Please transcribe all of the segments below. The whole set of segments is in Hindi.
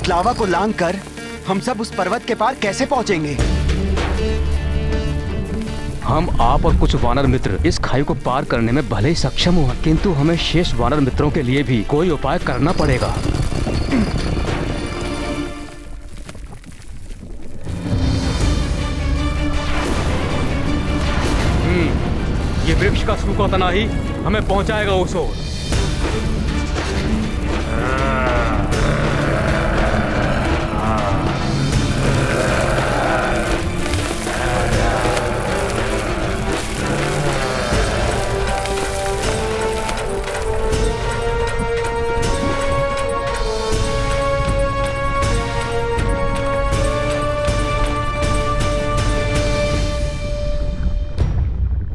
इस लावा को लांघकर हम सब उस पर्वत के पार कैसे पहुंचेंगे? हम, आप और कुछ वानर मित्र इस खाई को पार करने में भले ही सक्षम हो, किंतु हमें शेष वानर मित्रों के लिए भी कोई उपाय करना पड़ेगा। ये वृक्ष का सूखा तना ही हमें पहुंचाएगा उस ओर।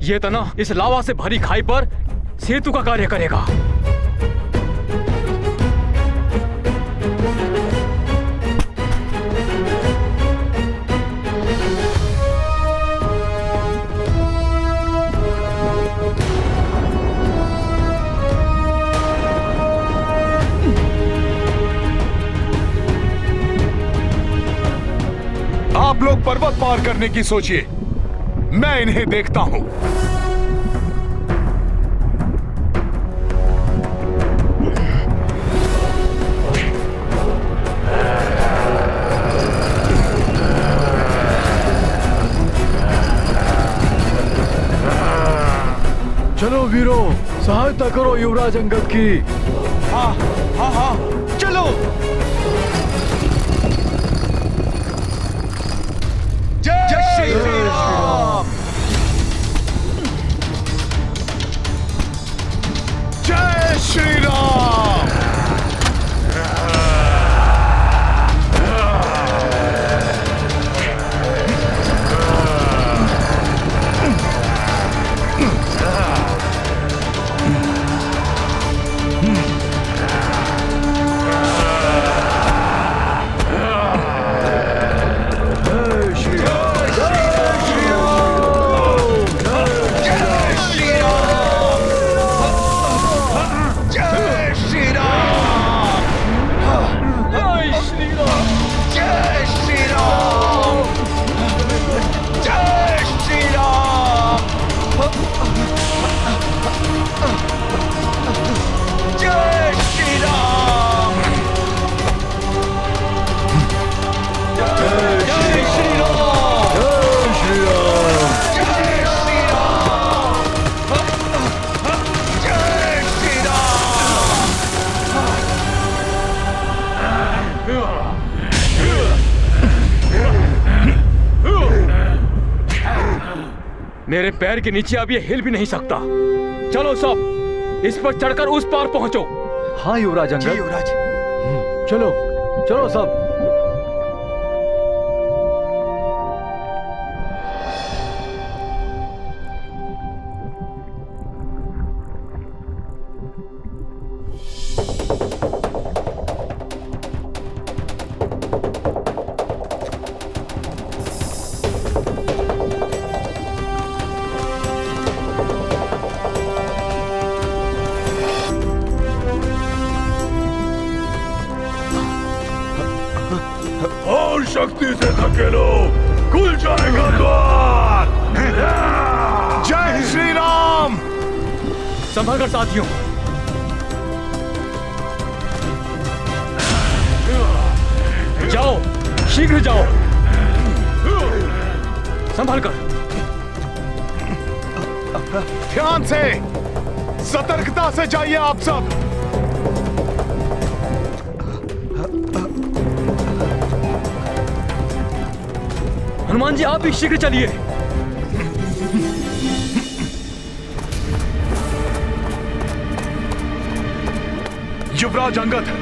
ये तना इस लावा से भरी खाई पर सेतु का कार्य करेगा। आप लोग पर्वत पार करने की सोचिए, मैं इन्हें देखता हूं। चलो वीरों, सहायता करो युवराज अंगद की। हाँ हाँ हाँ, चलो। जय श्री राम। जय श्री राम। मेरे पैर के नीचे अब ये हिल भी नहीं सकता। चलो सब इस पर चढ़कर उस पार पहुंचो। हाँ युवराज अंगद। युवराज। चलो चलो सब। शक्ति से धकेलो, खुल जाएगा द्वार। जय श्री राम। संभल कर साथियों। जाओ, शीघ्र जाओ, संभल कर। ध्यान से, सतर्कता से जाइए आप सब। हनुमान जी आप भी शीघ्र चलिए। युवराज अंगद,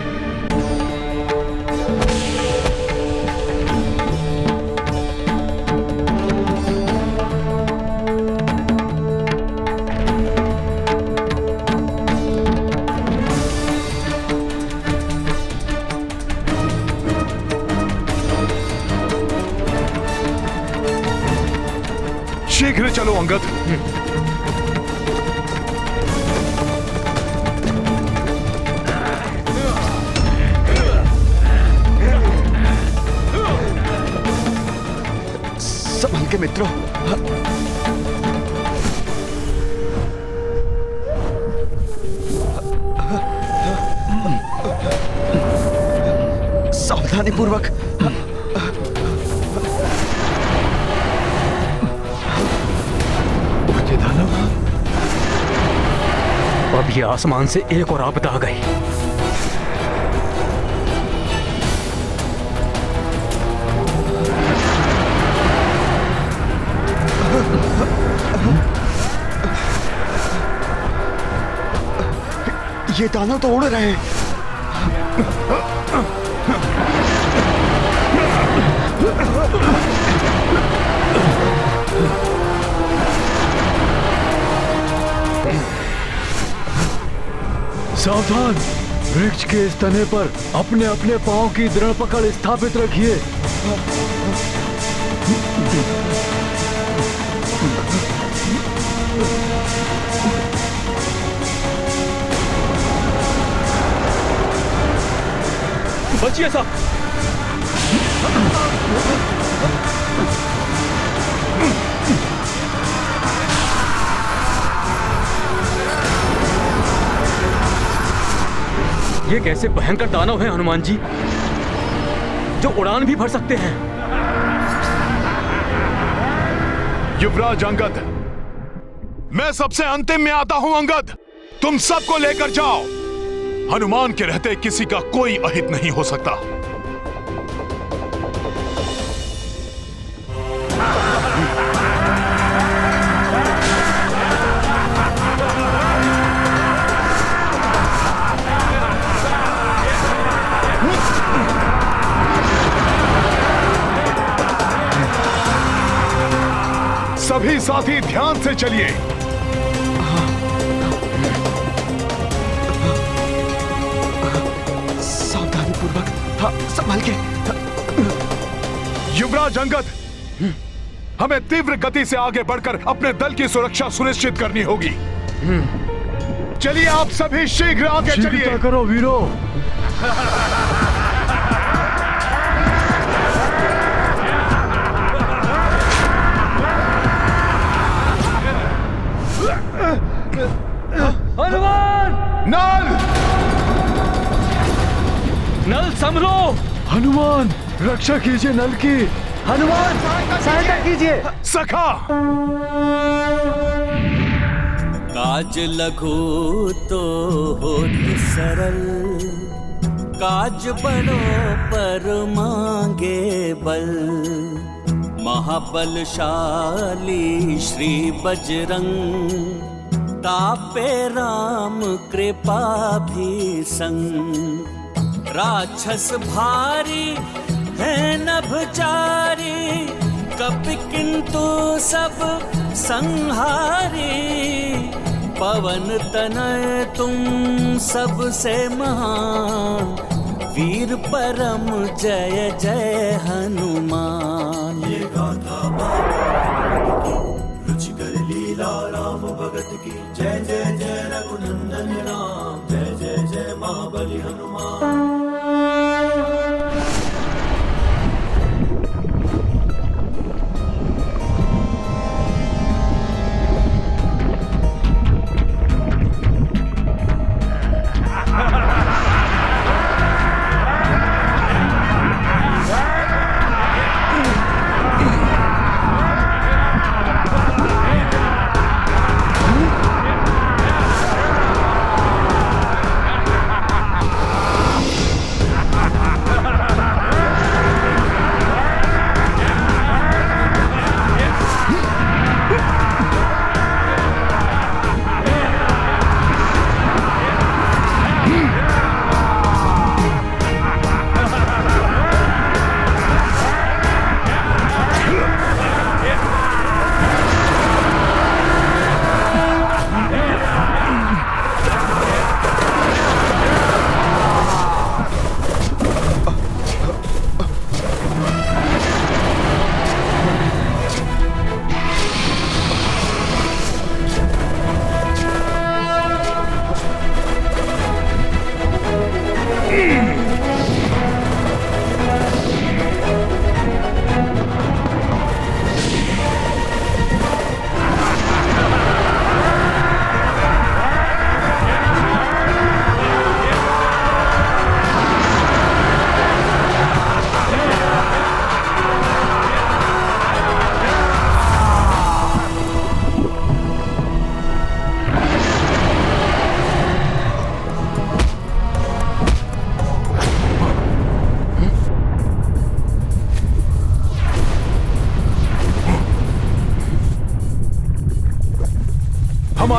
शीघ्र चलो अंगद। के मित्रों, सावधानी पूर्वक। अब ये आसमान से एक और आपदा आ गई। ये दानव तो उड़ रहे हैं। सावधान, वृक्ष के इस तने पर अपने अपने पांव की दृढ़ पकड़ स्थापित रखिए। बचिए साहब। ये कैसे भयंकर दानव हैं हनुमान जी, जो उड़ान भी भर सकते हैं। युवराज अंगद, मैं सबसे अंतिम में आता हूं। अंगद, तुम सबको लेकर जाओ। हनुमान के रहते किसी का कोई अहित नहीं हो सकता। सभी साथी ध्यान से चलिए। सावधानी पूर्वक, हाँ, संभाल के। युवराज अंगद, हमें तीव्र गति से आगे बढ़कर अपने दल की सुरक्षा सुनिश्चित करनी होगी। चलिए आप सभी शीघ्र आगे चलिए। शीघ्रता करो वीरों। हनुमान! नल! नल संभलो! हनुमान, रक्षा कीजिए नल की। हनुमान, सहायता कीजिए। सखा! काज लघु तो होत सरल, काज बड़ो पर मांगे बल। महाबलशाली श्री बजरंग, तापे राम कृपा भी संग। राक्षस भारी है नभचारी, कपि किंतु सब संहारी। पवन तनय तुम सबसे महान, वीर परम जय जय हनुमान। ये गाथा रुचिकर लीला राम भगत की, जय जय जय रघुनंदन राम, जय जय जय महाबली हनुमान।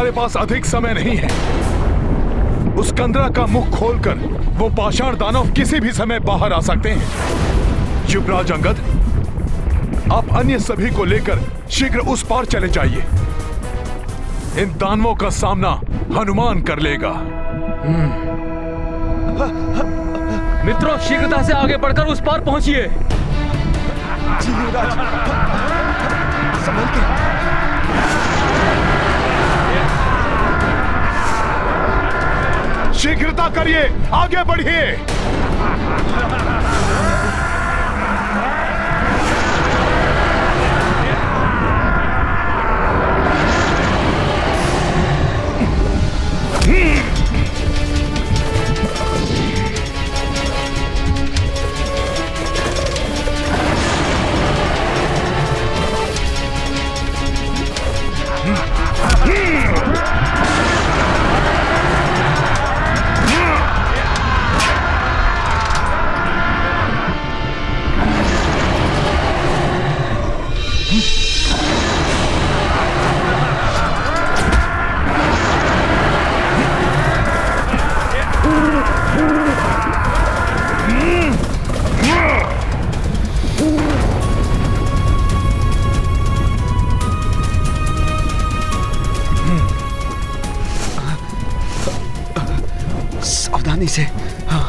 हमारे पास अधिक समय नहीं है। उस कंदरा का मुख खोलकर वो पाषाण दानव किसी भी समय बाहर आ सकते हैं। युवराज अंगद, आप अन्य सभी को लेकर शीघ्र उस पार चले जाइए। इन दानवों का सामना हनुमान कर लेगा। मित्रों, शीघ्रता से आगे बढ़कर उस पार पहुंचिए। जी युवराज, संभल के। शीघ्रता करिए, आगे बढ़िए। सावधानी से। हाँ।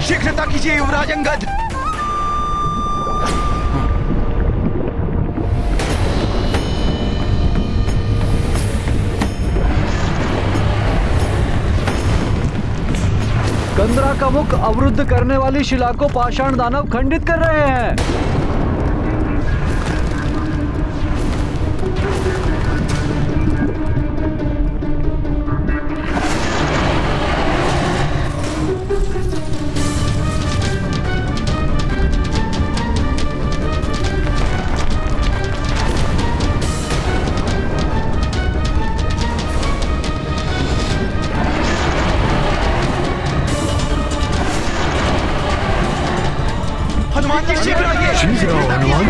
शीघ्रता कीजिए युवराज अंगद। कंदरा का मुख अवरुद्ध करने वाली शिला को पाषाण दानव खंडित कर रहे हैं। हनुमान जी शीघ्र आइए। शीघ्र आओ हनुमान।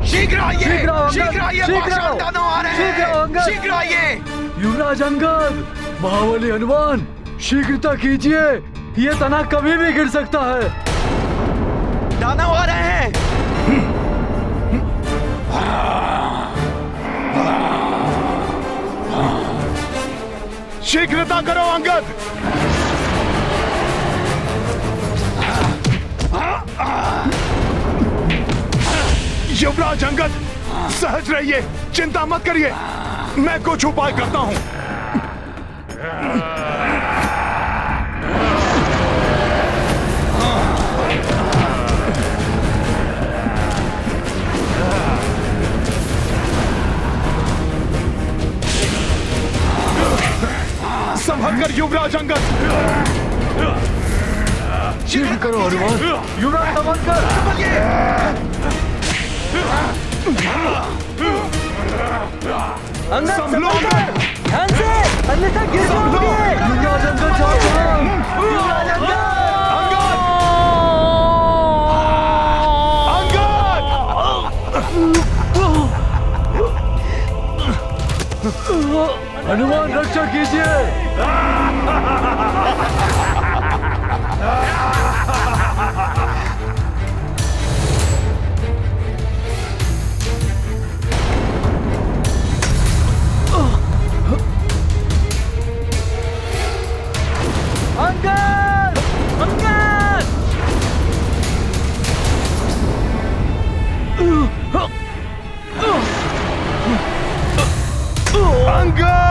शीघ्र आइए, पाषाण दानव आ रहे हैं। शीघ्र आइए। युवराज अंगद, महाबली हनुमान, शीघ्रता कीजिए, ये तना कभी भी गिर सकता है। दानव आ रहे हैं। शीघ्रता करो अंगद। युवराज अंगद, सहज रहिए, चिंता मत करिए, मैं कुछ उपाय करता हूं। संभल कर युवराज अंगद। शीघ्र करो हनुमान। युवराज संभल कर। संभलो अंगद। ध्यान से, अन्यथा गिर जाओगे। युवराज अंगद सावधान। युवराज अंगद। अंगद। हनुमान रक्षा कीजिए। अंगद! अंगद! अंगद!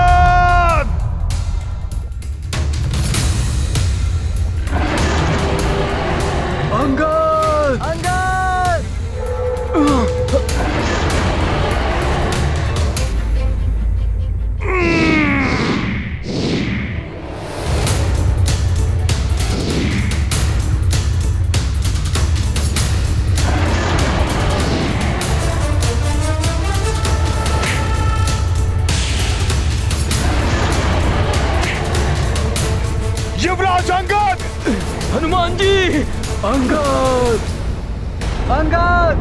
अंगद! अंगद! युवराज अंगद! हनुमान जी! अंगद! अंगद!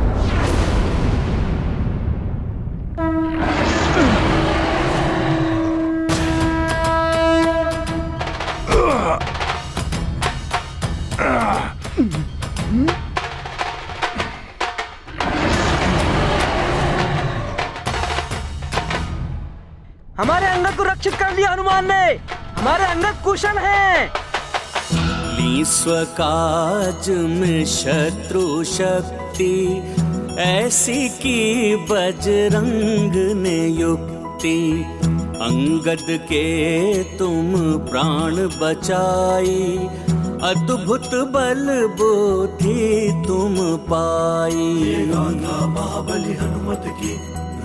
हमारे अंगद को रक्षित कर लिया हनुमान ने। हमारे अंगद कुशल हैं। ली स्वकाज में शत्रु शक्ति, ऐसी की बजरंग ने युक्ति। अंगद के तुम प्राण बचाई, अद्भुत बल बुद्धि तुम पाई। गाथा महाबली हनुमत की,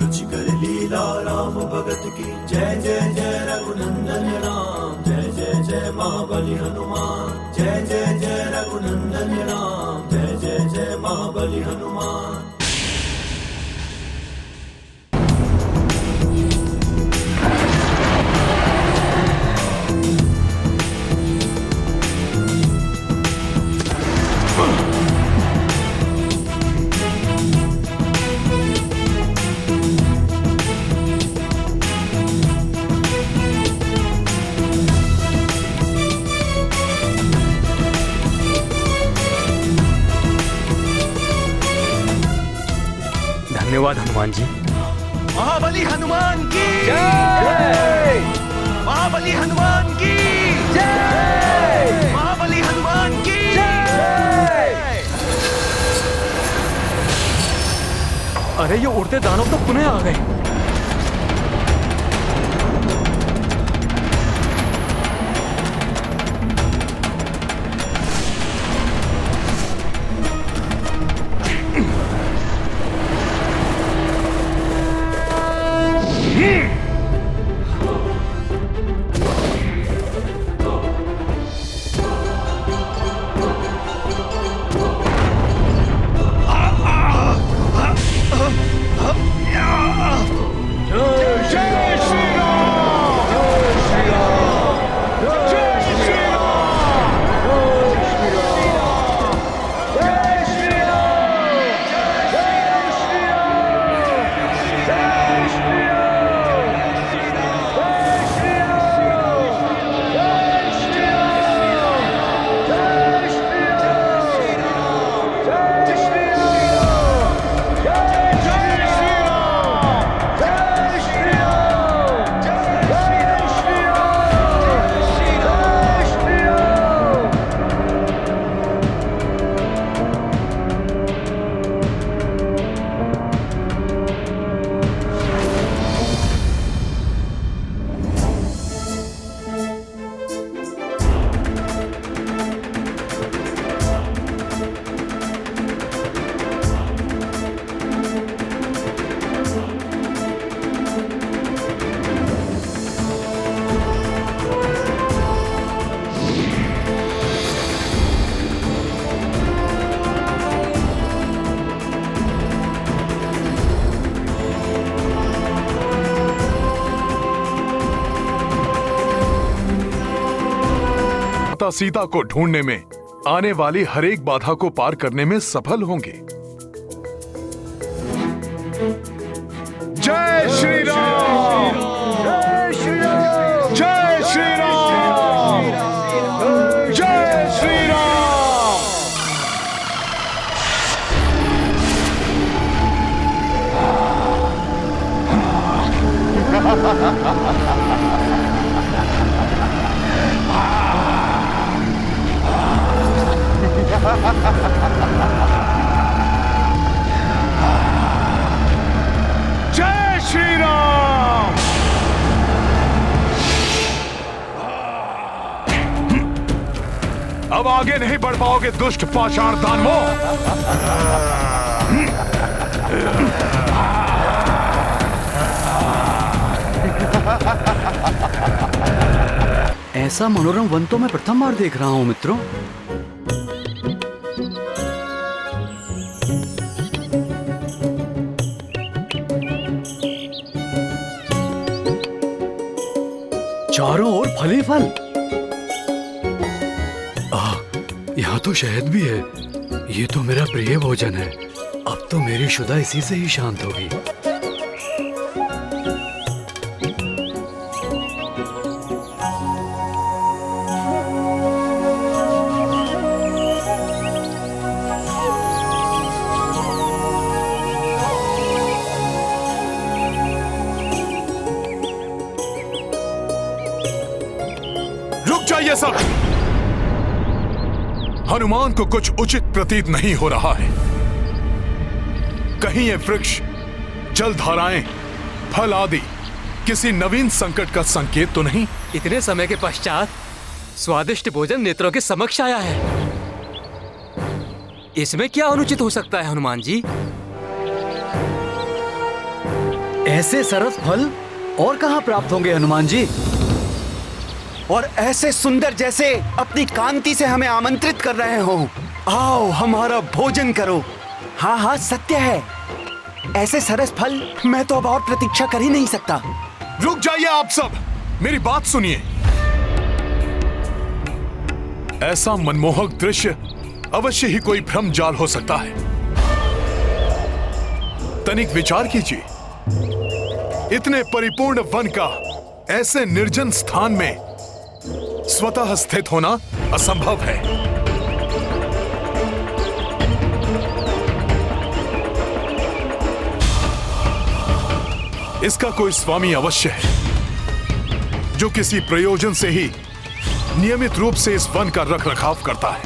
रुचिकर लीला राम भगत की। जय जय जय रघुनंदन राम, जय जय जय महाबली हनुमान। जय जय जय रघुनंदन राम, जय जय जय महाबली हनुमान। धन्यवाद हनुमान जी। महाबली हनुमान की जय! महाबली हनुमान की जय! महाबली हनुमान की जय! अरे ये उड़ते दानव तो पुनः आ गए। माता सीता को ढूंढने में आने वाली हर एक बाधा को पार करने में सफल होंगे। जय श्री राम, जय श्री राम, जय श्री राम, जय श्री राम। जय श्री राम। अब आगे नहीं बढ़ पाओगे दुष्ट पाषाण दानवों। ऐसा मनोरम वन तो मैं प्रथम बार देख रहा हूँ मित्रों। चारों ओर फल ही फल। यहाँ तो शहद भी है। ये तो मेरा प्रिय भोजन है। अब तो मेरी शुदा इसी से ही शांत होगी। रुक जाइए सब। हनुमान को कुछ उचित प्रतीत नहीं हो रहा है। कहीं ये वृक्ष, जलधाराएं, फल आदि किसी नवीन संकट का संकेत तो नहीं? इतने समय के पश्चात स्वादिष्ट भोजन नेत्रों के समक्ष आया है। इसमें क्या अनुचित हो सकता है हनुमान जी? ऐसे सरस फल और कहाँ प्राप्त होंगे हनुमान जी? और ऐसे सुंदर जैसे अपनी कांति से हमें आमंत्रित कर रहे हो। आओ हमारा भोजन करो। हाँ हाँ सत्य है, ऐसे सरस फल मैं तो अब और प्रतीक्षा कर ही नहीं सकता। रुक जाइए आप सब, मेरी बात सुनिए। ऐसा मनमोहक दृश्य अवश्य ही कोई भ्रम जाल हो सकता है। तनिक विचार कीजिए, इतने परिपूर्ण वन का ऐसे निर्जन स्थान में स्वतः स्थित होना असंभव है। इसका कोई स्वामी अवश्य है, जो किसी प्रयोजन से ही नियमित रूप से इस वन का रखरखाव करता है।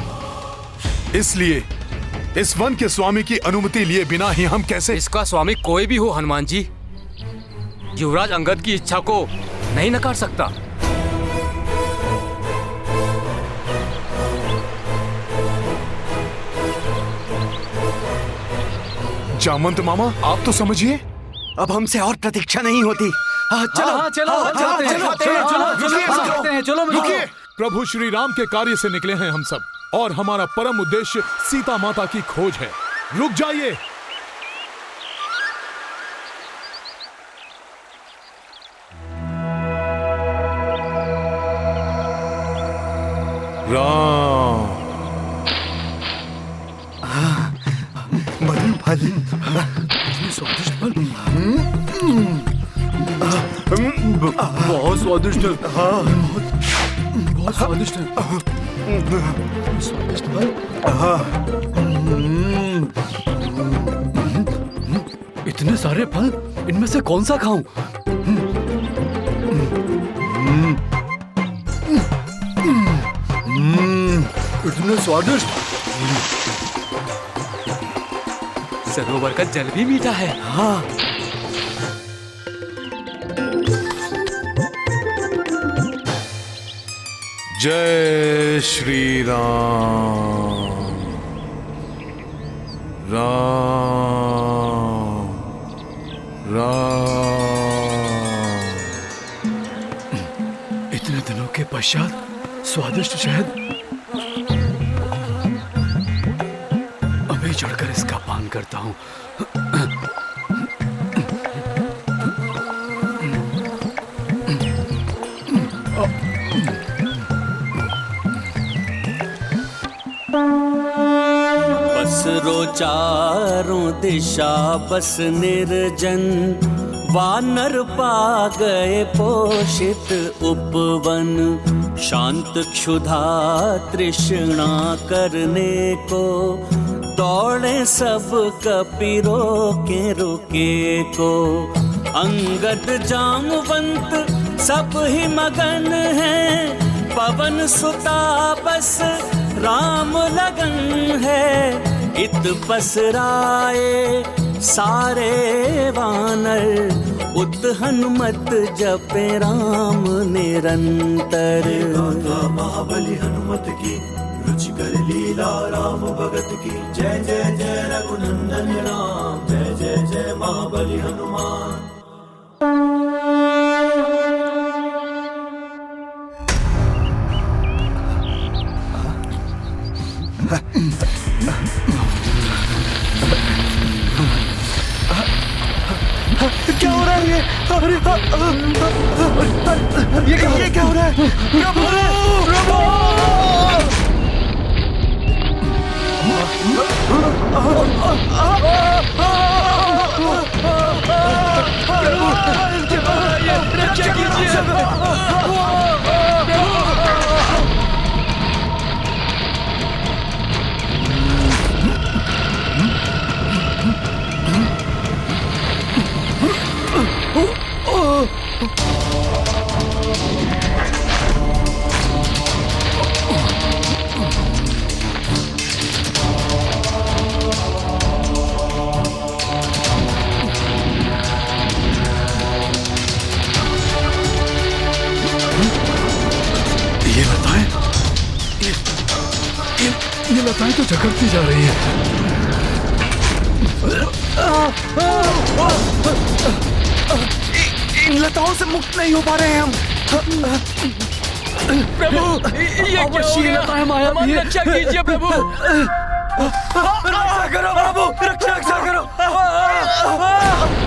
इसलिए इस वन के स्वामी की अनुमति लिए बिना ही हम कैसे... इसका स्वामी कोई भी हो हनुमान जी, युवराज अंगद की इच्छा को नहीं नकार सकता। जामवंत मामा, आप तो समझिए। अब हमसे और प्रतीक्षा नहीं होती। चलो चलो रुकिए। प्रभु श्री राम के कार्य से निकले हैं हम सब, और हमारा परम उद्देश्य सीता माता की खोज है। रुक जाइए। राम मधुर फल, स्वादिष्ट फल, बहुत स्वादिष्ट है। बहुत स्वादिष्ट है। स्वादिष्ट फल। इतने सारे फल, इनमें से कौन सा खाऊं? इतने स्वादिष्ट। सरोवर का जल भी मीठा है। हाँ जय श्री राम। राम राम। इतने दिनों के पश्चात स्वादिष्ट शहद। अभी चढ़कर इसका पान करता हूँ। बस करो चारों दिशा बस निर्जन, वानर पा गए पोषित उपवन, शांत क्षुधा तृष्णा करने को, दौड़े सब कपीरो के रुके को। अंगद जामवंत सब ही मगन हैं, पवन सुता बस राम लगन है। इत पसराए सारे वानर, उत हनुमत जपे राम निरंतर। गाथा महाबली हनुमत की, रुचिकर लीला राम भगत की। जय जय जय रघुनंदन राम, जय जय जय महाबली हनुमान। क्या हो रहा है ये? अरे ये क्या हो रहा है? रक्षा कीजिए। ये लताएं तो झकड़ती जा रही है। इन लताओं से मुक्त नहीं हो पा रहे हैं हम। प्रभु ये क्या हो गया? हमारी रक्षा कीजिए प्रभु। रक्षा करो प्रभु, रक्षा करो,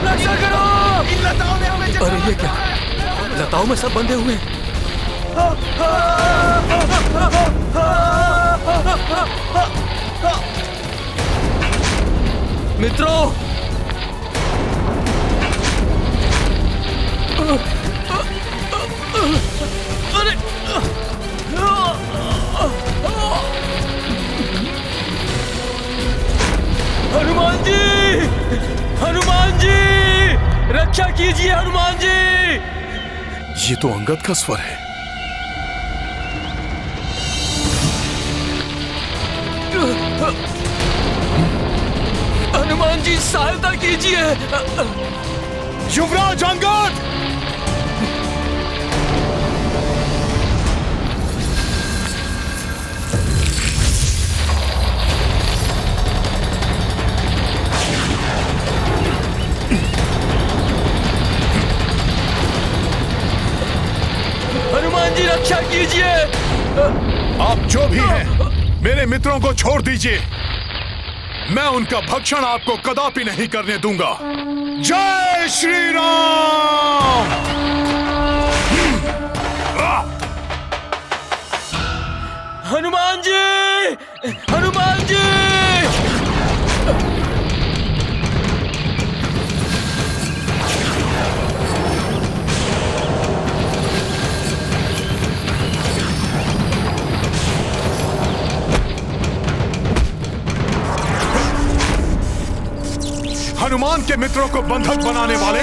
रक्षा करो। इन लताओं ने हमें अरे ये क्या? लताओं में सब बंधे हुए हैं। मित्रों, अरे हनुमान जी, हनुमान जी, रक्षा कीजिए हनुमान जी। ये तो अंगद का स्वर है। हनुमान जी सहायता कीजिए। युवराज अंगद! हनुमान जी रक्षा कीजिए। आप जो भी हैं, मेरे मित्रों को छोड़ दीजिए। मैं उनका भक्षण आपको कदापि नहीं करने दूंगा। जय श्री राम। हनुमान जी, हनुमान जी। हनुमान के मित्रों को बंधक बनाने वाले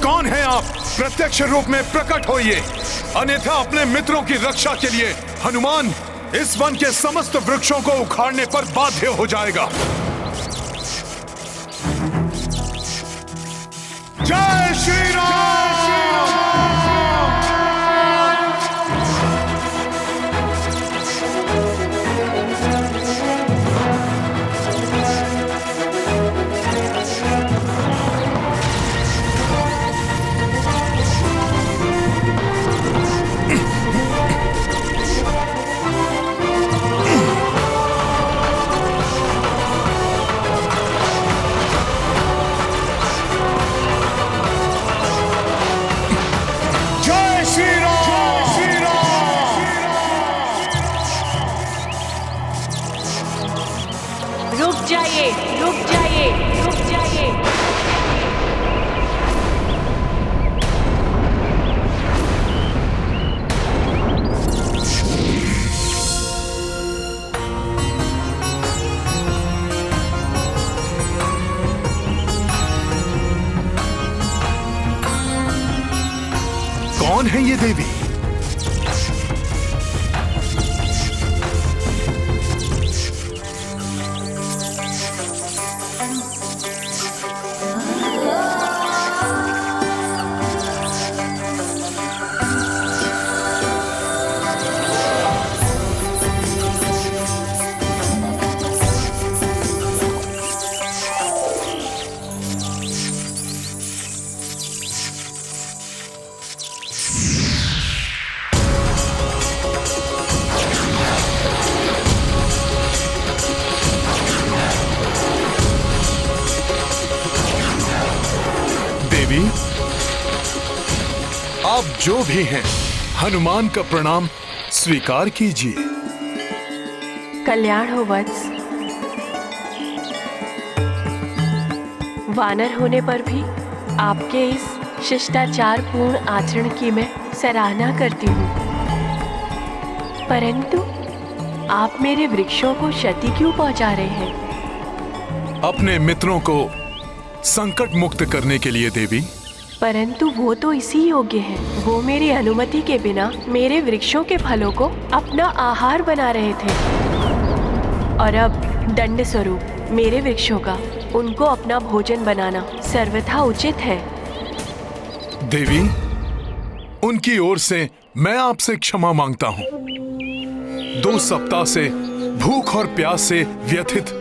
कौन हैं आप? प्रत्यक्ष रूप में प्रकट होइए, अन्यथा अपने मित्रों की रक्षा के लिए हनुमान इस वन के समस्त वृक्षों को उखाड़ने पर बाध्य हो जाएगा। जय श्री राम। कौन है ये देवी? देवी, आप जो भी हैं, हनुमान का प्रणाम स्वीकार कीजिए। कल्याण हो वत्स। वानर होने पर भी आपके इस शिष्टाचार पूर्ण आचरण की मैं सराहना करती हूँ, परंतु आप मेरे वृक्षों को क्षति क्यों पहुँचा रहे हैं? अपने मित्रों को संकट मुक्त करने के लिए देवी। परंतु वो तो इसी योग्य है। वो मेरी अनुमति के बिना मेरे वृक्षों के फलों को अपना आहार बना रहे थे, और अब दंड स्वरूप मेरे वृक्षों का उनको अपना भोजन बनाना सर्वथा उचित है। देवी, उनकी ओर से मैं आपसे क्षमा मांगता हूँ। 2 सप्ताह से भूख और प्यास से व्यथित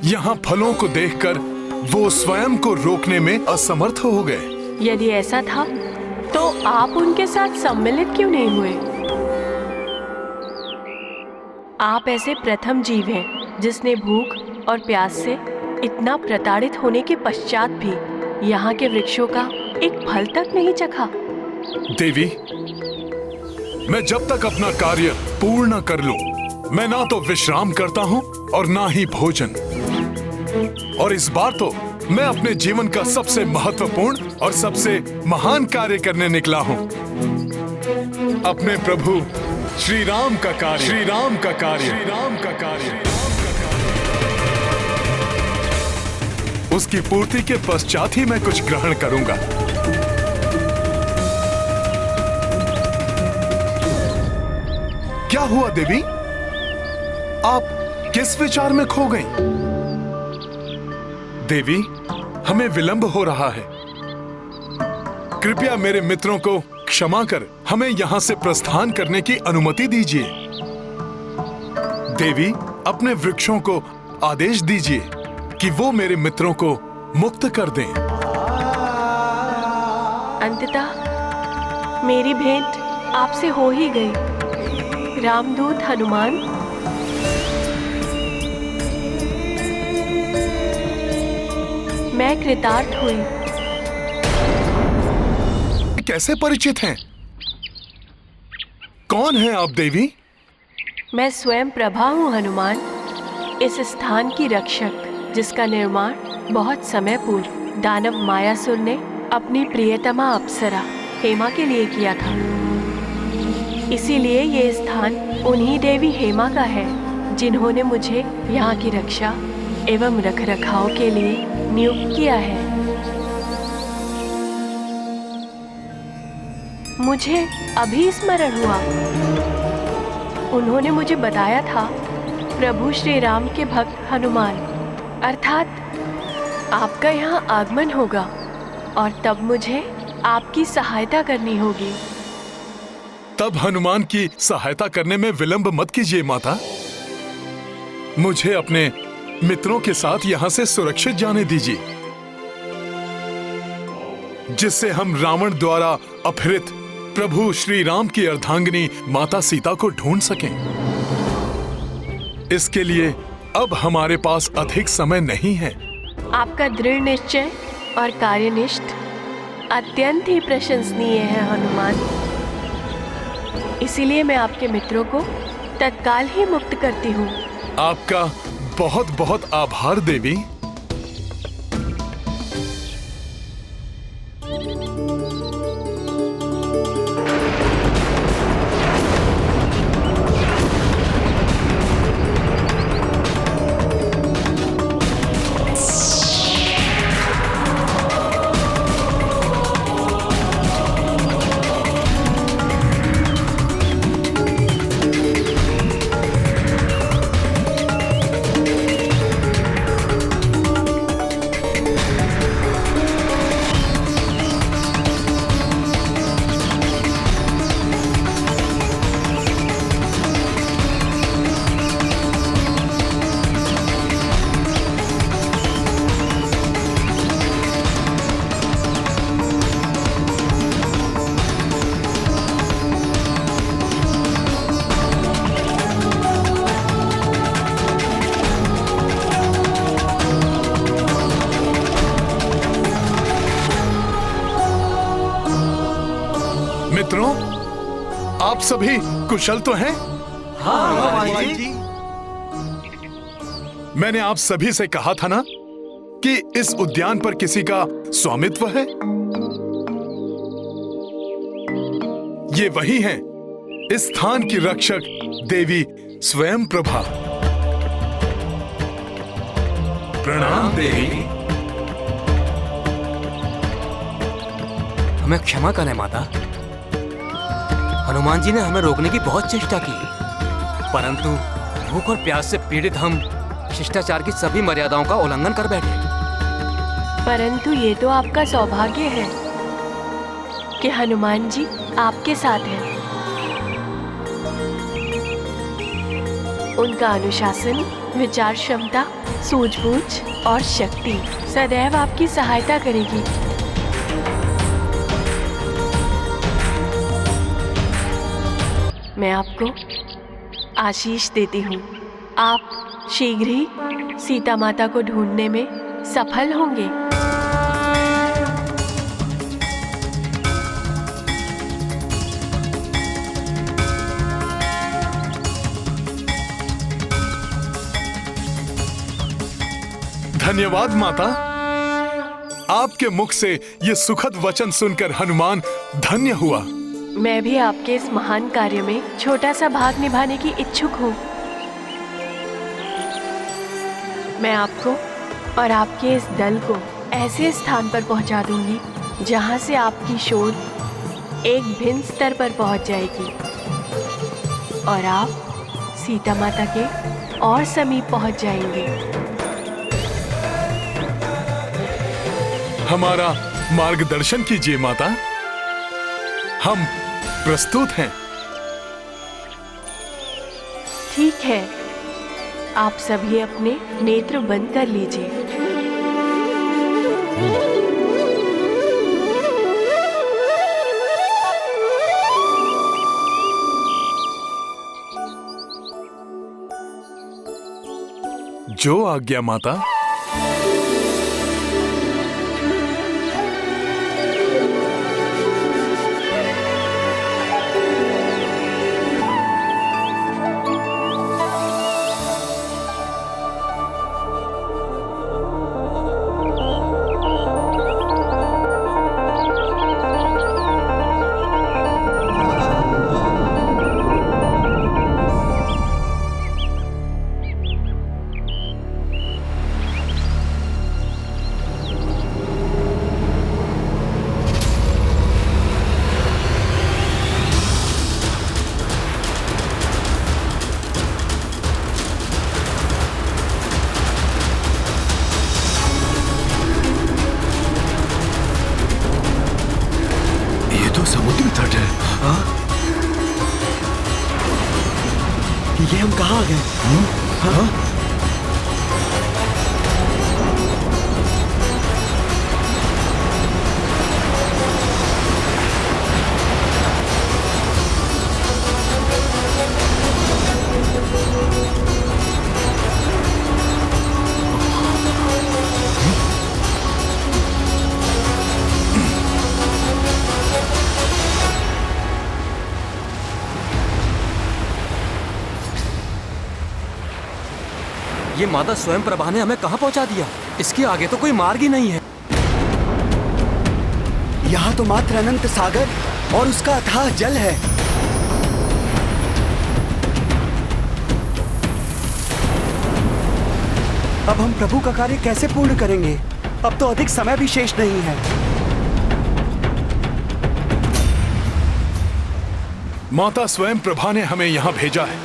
यहाँ फलों को देखकर वो स्वयं को रोकने में असमर्थ हो गए। यदि ऐसा था तो आप उनके साथ सम्मिलित क्यों नहीं हुए? आप ऐसे प्रथम जीव हैं जिसने भूख और प्यास से इतना प्रताड़ित होने के पश्चात भी यहाँ के वृक्षों का एक फल तक नहीं चखा। देवी, मैं जब तक अपना कार्य पूर्ण कर लूं, मैं ना तो विश्राम करता हूं और ना ही भोजन। और इस बार तो मैं अपने जीवन का सबसे महत्वपूर्ण और सबसे महान कार्य करने निकला हूं। अपने प्रभु श्री राम का कार्य, श्री राम का कार्य, श्री राम का कार्य। उसकी पूर्ति के पश्चात ही मैं कुछ ग्रहण करूंगा। क्या हुआ देवी? आप किस विचार में खो गई? देवी, हमें विलंब हो रहा है। कृपया मेरे मित्रों को क्षमा कर हमें यहां से प्रस्थान करने की अनुमति दीजिए। देवी, अपने वृक्षों को आदेश दीजिए कि वो मेरे मित्रों को मुक्त कर दें। अंततः मेरी भेंट आपसे हो ही गई। रामदूत हनुमान, मैं कृतार्थ हुई। कैसे परिचित हैं? कौन हैं आप देवी? मैं स्वयं प्रभा हूँ हनुमान, इस स्थान की रक्षक, जिसका निर्माण बहुत समय पूर्व दानव मायासुर ने अपनी प्रियतमा अप्सरा हेमा के लिए किया था। इसीलिए ये स्थान उन्हीं देवी हेमा का है जिन्होंने मुझे यहाँ की रक्षा एवं रखरखाव के लिए नियुक्त किया है। मुझे अभी स्मरण हुआ, उन्होंने मुझे बताया था प्रभु श्री राम के भक्त हनुमान, अर्थात आपका यहाँ आगमन होगा और तब मुझे आपकी सहायता करनी होगी। तब हनुमान की सहायता करने में विलंब मत कीजिए माता। मुझे अपने मित्रों के साथ यहाँ से सुरक्षित जाने दीजिए, जिससे हम रावण द्वारा अपहृत प्रभु श्री राम की अर्धांगिनी माता सीता को ढूंढ सकें। इसके लिए अब हमारे पास अधिक समय नहीं है। आपका दृढ़ निश्चय और कार्यनिष्ठ अत्यंत ही प्रशंसनीय है हनुमान। इसीलिए मैं आपके मित्रों को तत्काल ही मुक्त करती हूँ। आपका बहुत बहुत आभार देवी। मित्रों, आप सभी कुशल तो हैं? हनुमान जी। मैंने आप सभी से कहा था ना कि इस उद्यान पर किसी का स्वामित्व है। ये वही हैं, इस स्थान की रक्षक देवी स्वयं प्रभा। प्रणाम देवी। हमें क्षमा करें माता। हनुमान जी ने हमें रोकने की बहुत चेष्टा की, परंतु भूख और प्यास से पीड़ित हम शिष्टाचार की सभी मर्यादाओं का उल्लंघन कर बैठे। परंतु ये तो आपका सौभाग्य है कि हनुमान जी आपके साथ हैं। उनका अनुशासन, विचार क्षमता, सूझबूझ और शक्ति सदैव आपकी सहायता करेगी। मैं आपको आशीष देती हूँ। आप शीघ्र ही सीता माता को ढूंढने में सफल होंगे। धन्यवाद माता। आपके मुख से ये सुखद वचन सुनकर हनुमान धन्य हुआ। मैं भी आपके इस महान कार्य में छोटा सा भाग निभाने की इच्छुक हूँ। मैं आपको और आपके इस दल को ऐसे स्थान पर पहुँचा दूंगी जहाँ से आपकी शोध एक भिन्न स्तर पर पहुँच जाएगी और आप सीता माता के और समीप पहुँच जाएंगे। हमारा मार्गदर्शन कीजिए माता, हम प्रस्तुत हैं। ठीक है, आप सभी अपने नेत्र बंद कर लीजिए। जो आज्ञा माता। समुद्र तट है। हाँ? ये हम कहाँ आ गए? हाँ? ये माता स्वयं प्रभा ने हमें कहाँ पहुँचा दिया? इसके आगे तो कोई मार्ग ही नहीं है। यहाँ तो मात्र अनंत सागर और उसका अथाह जल है। अब हम प्रभु का कार्य कैसे पूर्ण करेंगे? अब तो अधिक समय भी शेष नहीं है। माता स्वयं प्रभा ने हमें यहाँ भेजा है,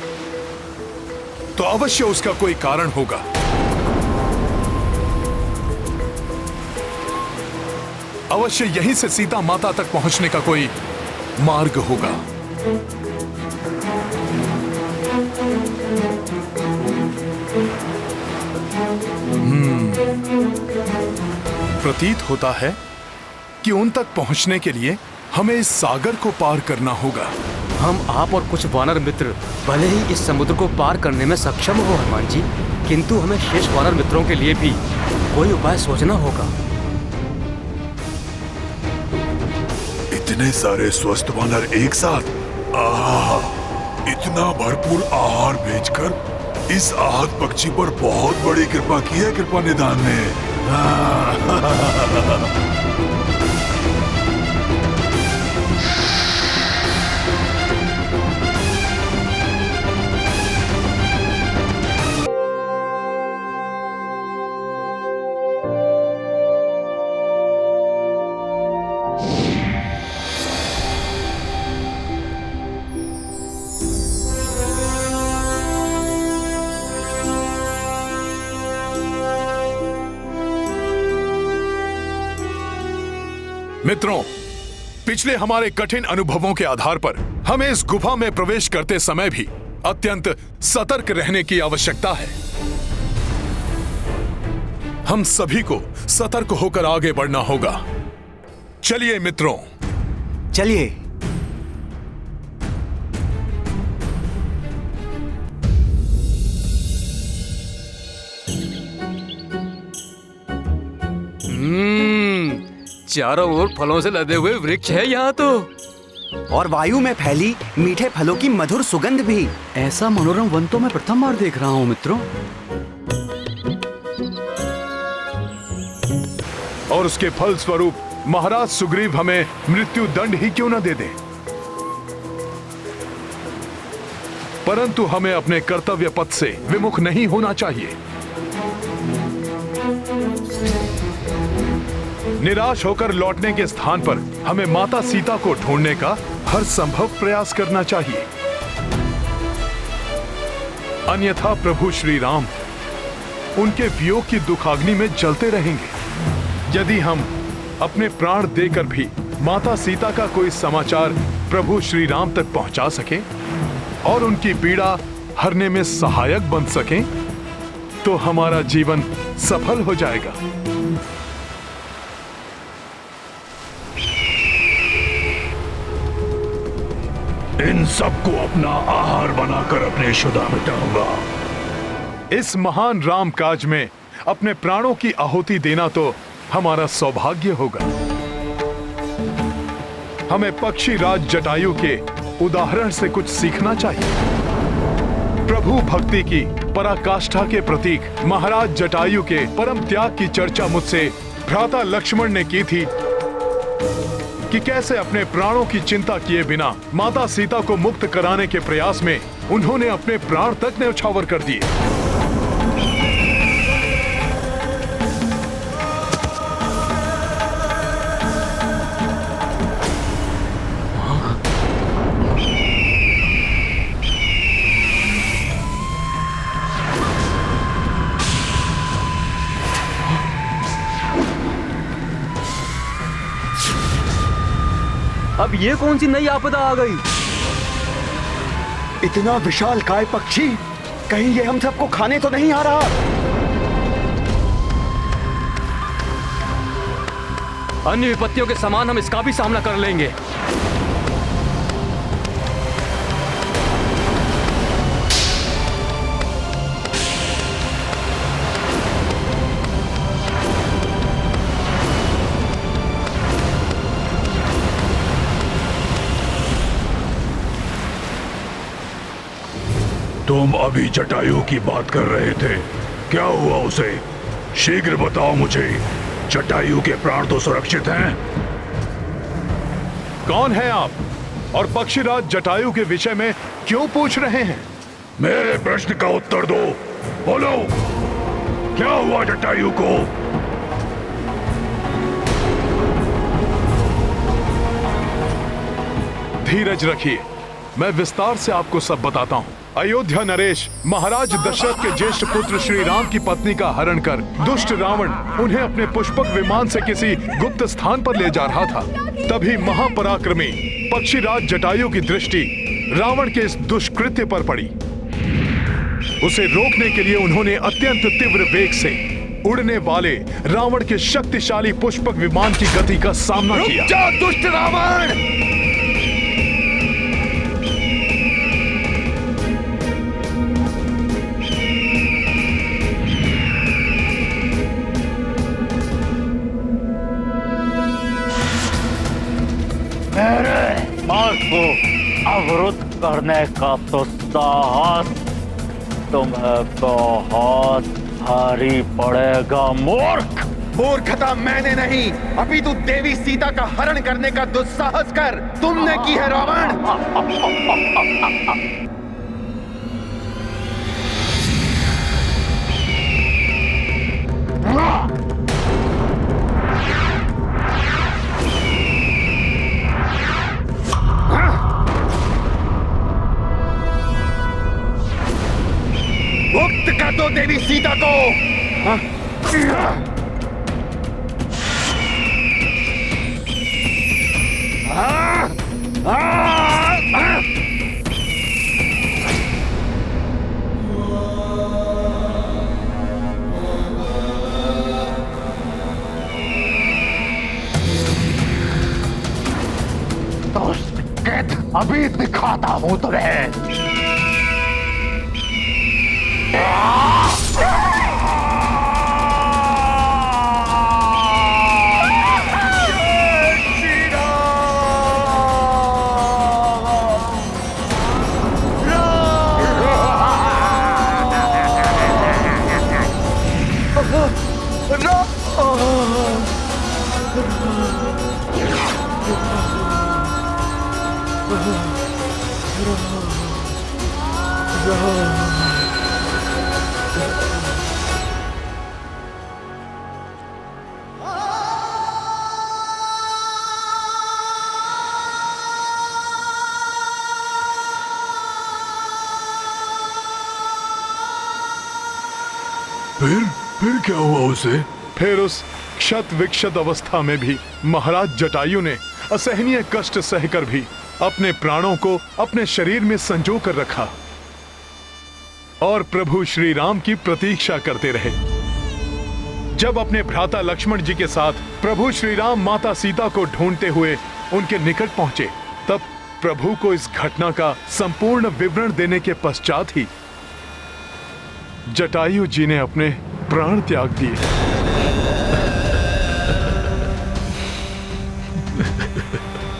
तो अवश्य उसका कोई कारण होगा। अवश्य यहीं से सीता माता तक पहुंचने का कोई मार्ग होगा। प्रतीत होता है कि उन तक पहुंचने के लिए हमें इस सागर को पार करना होगा। हम आप और कुछ वानर मित्र भले ही इस समुद्र को पार करने में सक्षम हो हनुमान जी, किंतु हमें शेष वानर मित्रों के लिए भी कोई उपाय सोचना होगा। इतने सारे स्वस्थ वानर एक साथ। इतना भरपूर आहार भेजकर इस आहत पक्षी पर बहुत बड़ी कृपा की है कृपा निधान ने। मित्रों, पिछले हमारे कठिन अनुभवों के आधार पर हमें इस गुफा में प्रवेश करते समय भी अत्यंत सतर्क रहने की आवश्यकता है। हम सभी को सतर्क होकर आगे बढ़ना होगा। चलिए मित्रों, चलिए। चारों ओर फलों से लदे हुए वृक्ष है यहाँ तो, और वायु में फैली मीठे फलों की मधुर सुगंध भी। ऐसा मनोरम वन तो मैं प्रथम बार देख रहा हूँ मित्रों। और उसके फल स्वरूप महाराज सुग्रीव हमें मृत्यु दंड ही क्यों न दे दे, परंतु हमें अपने कर्तव्य पथ से विमुख नहीं होना चाहिए। निराश होकर लौटने के स्थान पर हमें माता सीता को ढूंढने का हर संभव प्रयास करना चाहिए, अन्यथा प्रभु श्री राम उनके वियोग की दुखाग्नि में जलते रहेंगे। यदि हम अपने प्राण देकर भी माता सीता का कोई समाचार प्रभु श्री राम तक पहुंचा सके और उनकी पीड़ा हरने में सहायक बन सकें, तो हमारा जीवन सफल हो जाएगा। इन सबको अपना आहार बनाकर अपने शुदा मिटाऊंगा। इस महान राम काज में अपने प्राणों की आहुति देना तो हमारा सौभाग्य होगा। हमें पक्षी राज जटायु के उदाहरण से कुछ सीखना चाहिए। प्रभु भक्ति की पराकाष्ठा के प्रतीक महाराज जटायु के परम त्याग की चर्चा मुझसे भ्राता लक्ष्मण ने की थी कि कैसे अपने प्राणों की चिंता किए बिना माता सीता को मुक्त कराने के प्रयास में उन्होंने अपने प्राण तक न्यौछावर कर दिए। अब ये कौन सी नई आपदा आ गई? इतना विशाल काय पक्षी, कहीं ये हम सबको खाने तो नहीं आ रहा? अन्य विपत्तियों के समान हम इसका भी सामना कर लेंगे। तुम अभी जटायु की बात कर रहे थे, क्या हुआ उसे? शीघ्र बताओ मुझे। जटायु के प्राण तो सुरक्षित हैं। कौन है आप और पक्षीराज जटायु के विषय में क्यों पूछ रहे हैं? मेरे प्रश्न का उत्तर दो। बोलो, क्या हुआ जटायु को? धीरज रखिए, मैं विस्तार से आपको सब बताता हूँ। अयोध्या नरेश महाराज दशरथ के ज्येष्ठ पुत्र श्री राम की पत्नी का हरण कर दुष्ट रावण उन्हें अपने पुष्पक विमान से किसी गुप्त स्थान पर ले जा रहा था। तभी महापराक्रमी पक्षीराज जटायु की दृष्टि रावण के इस दुष्कृत्य पर पड़ी। उसे रोकने के लिए उन्होंने अत्यंत तीव्र वेग से उड़ने वाले रावण के शक्तिशाली पुष्पक विमान की गति का सामना किया। रुक जा दुष्ट रावण! मैं को अवरुद्ध करने का तो साहस तुम्हें बहुत भारी पड़ेगा मूर्ख। मूर्खता मैंने नहीं, अभी तू देवी सीता का हरण करने का दुस्साहस कर तुमने की है रावण। मुक्त कर दो देवी सीता को। तो अभी दिखाता हूं तुम्हें। फिर क्या हुआ उसे? फिर उस क्षत विक्षत अवस्था में भी महाराज जटायु ने असहनीय कष्ट सहकर भी अपने प्राणों को अपने शरीर में संजो कर रखा और प्रभु श्री राम की प्रतीक्षा करते रहे। जब अपने भ्राता लक्ष्मण जी के साथ प्रभु श्री राम माता सीता को ढूंढते हुए उनके निकट पहुंचे, तब प्रभु को इस घटना का संपूर्ण विवरण देने के पश्चात ही जटायु जी ने अपने प्राण त्याग दिए।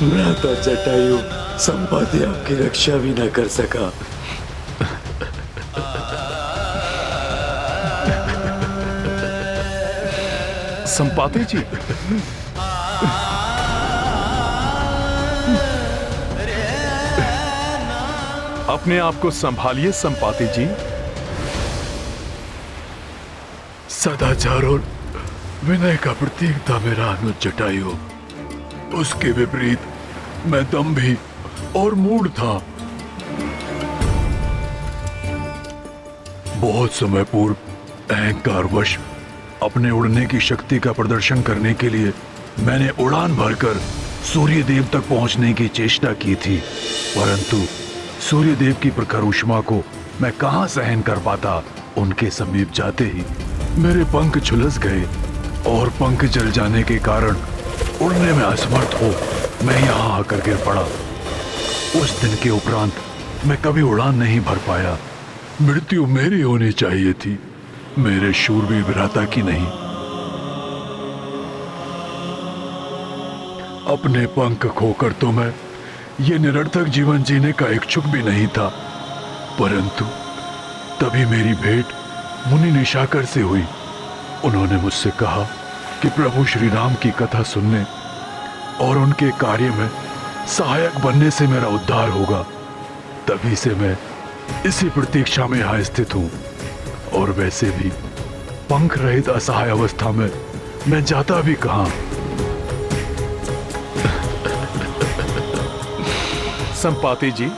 भ्राता जटायु संपाति आपकी रक्षा भी न कर सका। संपाति जी, अपने आप को संभालिए संपाति जी। सदाचार और विनय का प्रतीक था मेरा अनुज जटायु। उसके विपरीत मैं दंभी और मूढ़ था। बहुत समय पूर्व अहंकारवश अपने उड़ने की शक्ति का प्रदर्शन करने के लिए मैंने उड़ान भरकर सूर्य देव तक पहुंचने की चेष्टा की थी, परंतु सूर्य देव की प्रखर ऊष्मा को मैं कहां सहन कर पाता। उनके समीप जाते ही मेरे पंख झुलस गए और पंख जल जाने के कारण उड़ने में असमर्थ हो मैं यहाँ आकर गिर पड़ा। उस दिन के उपरांत मैं कभी उड़ान नहीं भर पाया। मृत्यु मेरी होनी चाहिए थी, मेरे शूरवीर भ्राता की नहीं। अपने पंख खोकर तो मैं ये निरर्थक जीवन जीने का इच्छुक भी नहीं था, परंतु तभी मेरी भेंट मुनि निशाकर से हुई। उन्होंने मुझसे कहा कि प्रभु श्री राम की कथा सुनने और उनके कार्य में सहायक बनने से मेरा उद्धार होगा। तभी से मैं इसी प्रतीक्षा में यहाँ स्थित हूँ, और वैसे भी पंख रहित असहाय अवस्था में मैं जाता भी कहाँ। संपाति जी,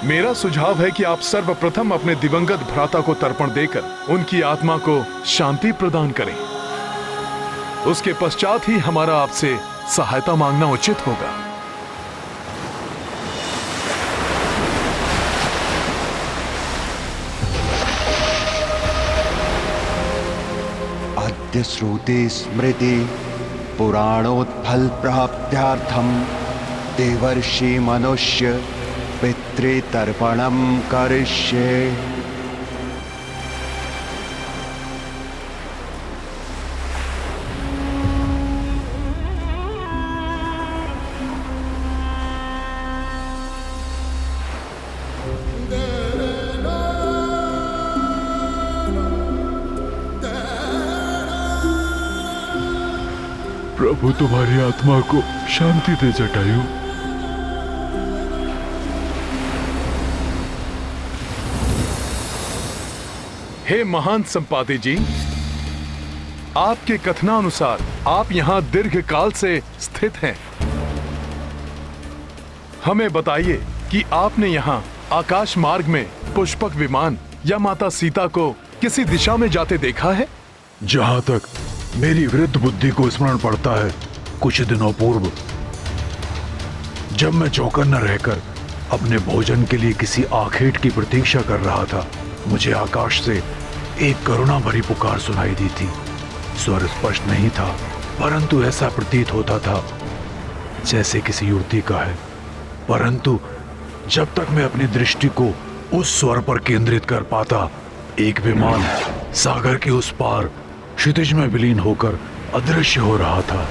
मेरा सुझाव है कि आप सर्वप्रथम अपने दिवंगत भ्राता को तर्पण देकर उनकी आत्मा को शांति प्रदान करें। उसके पश्चात ही हमारा आपसे सहायता मांगना उचित होगा। अद्य श्रुति स्मृति पुराणोत्फल प्राप्त्यार्थम देवर्षि मनुष्य पितृतर्पणम करिष्ये। प्रभु तुम्हारी आत्मा को शांति दे जटायु। हे महान संपाति जी, आपके कथनानुसार आप यहाँ दीर्घ काल से स्थित हैं। हमें बताइए कि आपने यहाँ आकाश मार्ग में पुष्पक विमान या माता सीता को किसी दिशा में जाते देखा है? जहां तक मेरी वृद्ध बुद्धि को स्मरण पड़ता है, कुछ दिनों पूर्व जब मैं चौकन्ना रहकर अपने भोजन के लिए किसी आखेट की प्रतीक्षा कर रहा था, मुझे आकाश से एक करुणा भरी पुकार सुनाई दी थी। स्वर स्पष्ट नहीं था, परंतु ऐसा प्रतीत होता था जैसे किसी युवती का है। परंतु जब तक मैं अपनी दृष्टि को उस स्वर पर केंद्रित कर पाता, एक विमान सागर के उस पार क्षितिज में विलीन होकर अदृश्य हो रहा था।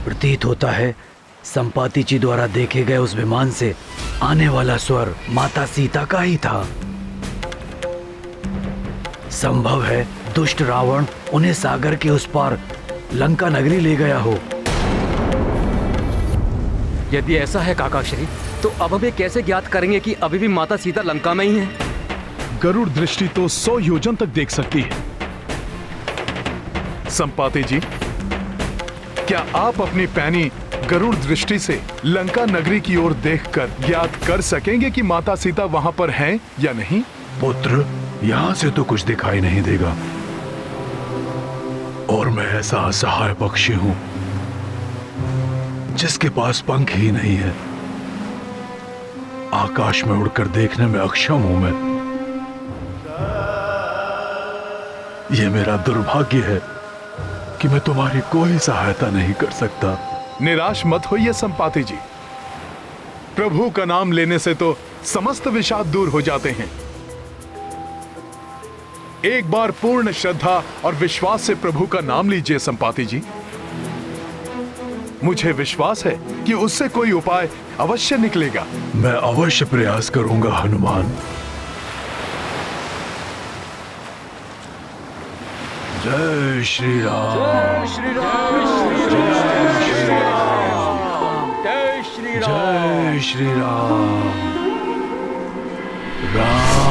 प्रतीत होता है संपाति जी द्वारा देखे गए उस विमान से आने वाला स्वर माता सीता का ही था। संभव है दुष्ट रावण उन्हें सागर के उस पार लंका नगरी ले गया हो। यदि ऐसा है काका श्री, तो अब हमें कैसे ज्ञात करेंगे कि अभी भी माता सीता लंका में ही है? गरुड़ दृष्टि तो 100 योजन तक देख सकती है। संपाति जी, क्या आप अपनी पैनी गरुड़ दृष्टि से लंका नगरी की ओर देखकर ज्ञात कर सकेंगे कि माता सीता वहां पर हैं या नहीं? पुत्र, यहां से तो कुछ दिखाई नहीं देगा, और मैं ऐसा असहाय पक्षी हूं जिसके पास पंख ही नहीं है। आकाश में उड़कर देखने में अक्षम हूं मैं। यह मेरा दुर्भाग्य है कि मैं तुम्हारी कोई सहायता नहीं कर सकता। निराश मत होइए संपाति जी, प्रभु का नाम लेने से तो समस्त विषाद दूर हो जाते हैं। एक बार पूर्ण श्रद्धा और विश्वास से प्रभु का नाम लीजिए संपाति जी। मुझे विश्वास है कि उससे कोई उपाय अवश्य निकलेगा। मैं अवश्य प्रयास करूंगा हनुमान। जय श्री राम। जय श्री राम। जय श्री राम। जय श्री राम। जय श्री राम। राम।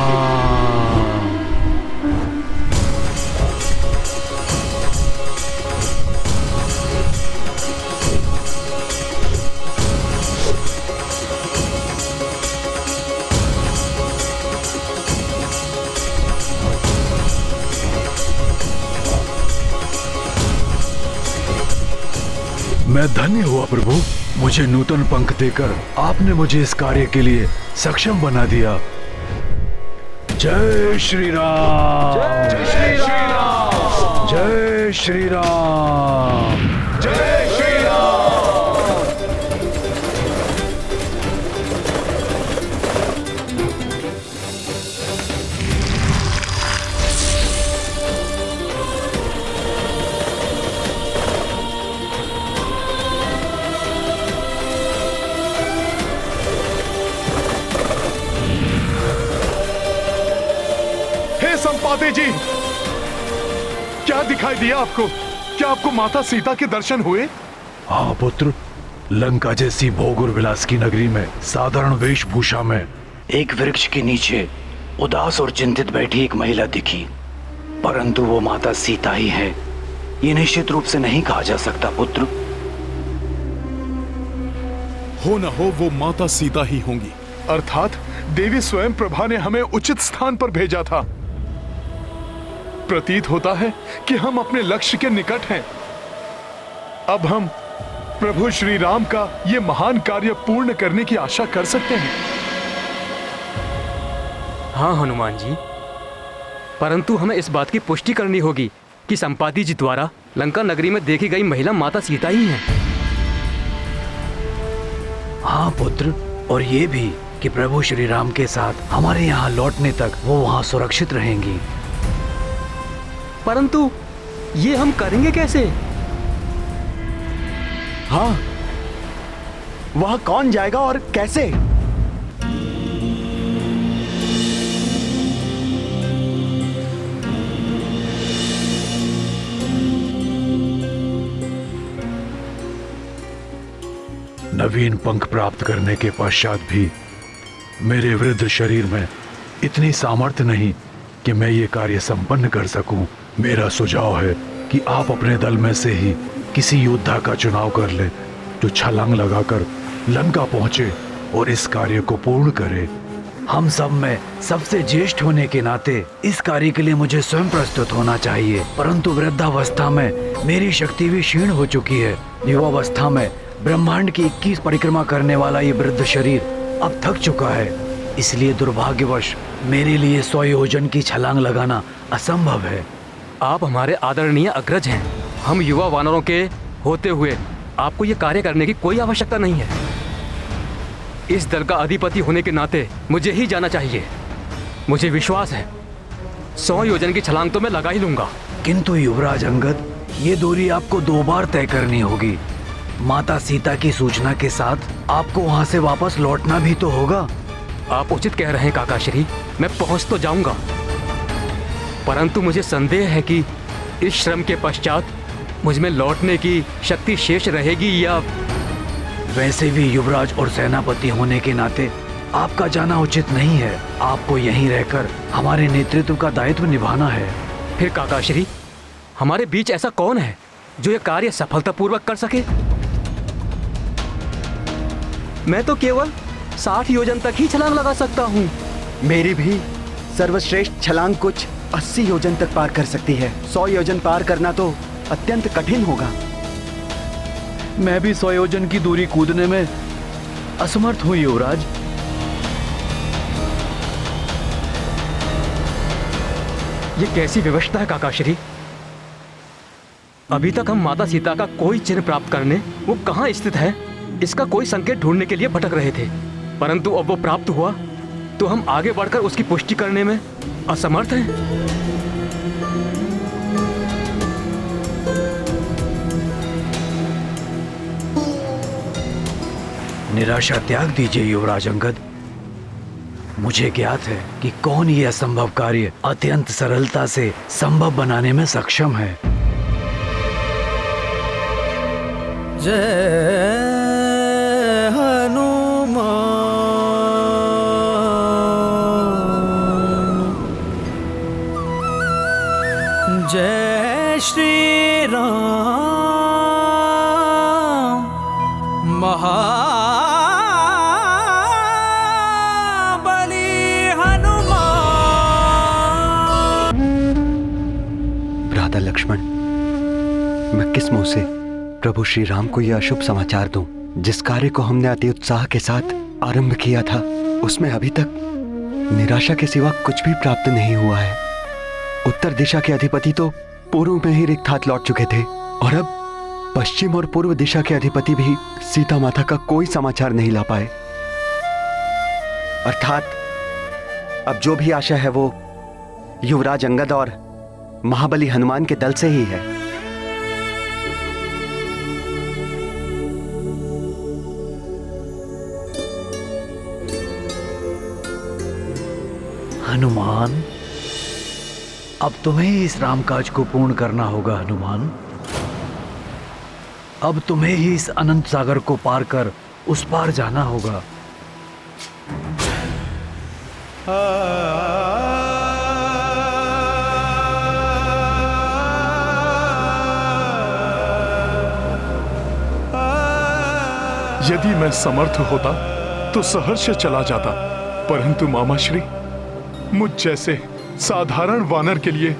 मैं धन्य हुआ प्रभु, मुझे नूतन पंख देकर आपने मुझे इस कार्य के लिए सक्षम बना दिया। जय श्री राम। जय श्री राम। जय श्री राम। जय श्री राम। संपाति जी, क्या दिखाई दिया आपको? क्या आपको माता सीता के दर्शन हुए? हाँ पुत्र, लंका जैसी भोग और विलास की नगरी में साधारण वेशभूषा में एक वृक्ष के नीचे उदास और चिंतित बैठी एक महिला दिखी, परंतु वो माता सीता ही है ये निश्चित रूप से नहीं कहा जा सकता पुत्र। हो न हो वो माता सीता ही होंगी, अर्थात देवी स्वयं प्रभा ने हमें उचित स्थान पर भेजा था। प्रतीत होता है कि हम अपने लक्ष्य के निकट हैं। अब हम प्रभु श्री राम का ये महान कार्य पूर्ण करने की आशा कर सकते हैं। हाँ हनुमान जी, परंतु हमें इस बात की पुष्टि करनी होगी कि संपाति जी द्वारा लंका नगरी में देखी गई महिला माता सीता ही है। हाँ पुत्र, और ये भी कि प्रभु श्री राम के साथ हमारे यहाँ लौटने तक वो वहाँ सुरक्षित रहेंगी। परंतु ये हम करेंगे कैसे? हाँ, वहां कौन जाएगा और कैसे? नवीन पंख प्राप्त करने के पश्चात भी मेरे वृद्ध शरीर में इतनी सामर्थ्य नहीं कि मैं ये कार्य संपन्न कर सकूं। मेरा सुझाव है कि आप अपने दल में से ही किसी योद्धा का चुनाव कर ले जो छलांग लगाकर लंका पहुंचे और इस कार्य को पूर्ण करे। हम सब में सबसे ज्येष्ठ होने के नाते इस कार्य के लिए मुझे स्वयं प्रस्तुत होना चाहिए, परंतु वृद्धावस्था में मेरी शक्ति भी क्षीण हो चुकी है। युवावस्था में ब्रह्मांड की 21 परिक्रमा करने वाला ये वृद्ध शरीर अब थक चुका है, इसलिए दुर्भाग्यवश मेरे लिए 100 योजन की छलांग लगाना असंभव है। आप हमारे आदरणीय अग्रज हैं। हम युवा वानरों के होते हुए आपको ये कार्य करने की कोई आवश्यकता नहीं है। इस दल का अधिपति होने के नाते मुझे ही जाना चाहिए। मुझे विश्वास है 100 योजन की छलांग तो मैं लगा ही लूंगा। किंतु युवराज अंगद, ये दूरी आपको 2 बार तय करनी होगी। माता सीता की सूचना के साथ आपको वहाँ से वापस लौटना भी तो होगा। आप उचित कह रहे हैं काका श्री, मैं पहुंच तो जाऊंगा, परंतु मुझे संदेह है कि इस श्रम के पश्चात मुझ में लौटने की शक्ति शेष रहेगी या। वैसे भी युवराज और सेनापति होने के नाते आपका जाना उचित नहीं है। आपको यहीं रहकर हमारे नेतृत्व का दायित्व निभाना है। फिर काका श्री, हमारे बीच ऐसा कौन है जो यह कार्य सफलतापूर्वक कर सके? मैं तो केवल 60 योजन तक ही छलांग लगा सकता हूँ। मेरी भी सर्वश्रेष्ठ छलांग कुछ 80 योजन तक पार कर सकती है। 100 योजन पार करना तो अत्यंत कठिन होगा। मैं भी 100 योजन की दूरी कूदने में असमर्थ हूँ युवराज। ये कैसी व्यवस्था है काका श्री? अभी तक हम माता सीता का कोई चिन्ह प्राप्त करने वो कहाँ स्थित है इसका कोई संकेत ढूंढने के लिए भटक रहे थे, परंतु अब वो प्राप्त हुआ तो हम आगे बढ़कर उसकी पुष्टि करने में असमर्थ हैं। निराशा त्याग दीजिए युवराज अंगद। मुझे ज्ञात है कि कौन ये असंभव कार्य अत्यंत सरलता से संभव बनाने में सक्षम है। जय हनुमान, जय श्री राम। भ्राता लक्ष्मण, मैं किस मुंह से प्रभु श्री राम को यह अशुभ समाचार दूं? जिस कार्य को हमने अति उत्साह के साथ आरंभ किया था उसमें अभी तक निराशा के सिवा कुछ भी प्राप्त नहीं हुआ है। उत्तर दिशा के अधिपति तो पूर्व में ही रिक्त हाथ लौट चुके थे और अब पश्चिम और पूर्व दिशा के अधिपति भी सीता माता का कोई समाचार नहीं ला पाए। अर्थात अब जो भी आशा है वो युवराज अंगद और महाबली हनुमान के दल से ही है। हनुमान, अब तुम्हें ही इस रामकाज को पूर्ण करना होगा। हनुमान, अब तुम्हें ही इस अनंत सागर को पार कर उस पार जाना होगा। यदि मैं समर्थ होता तो सहर्ष चला जाता, परंतु मामाश्री, मुझ जैसे साधारण वानर के लिए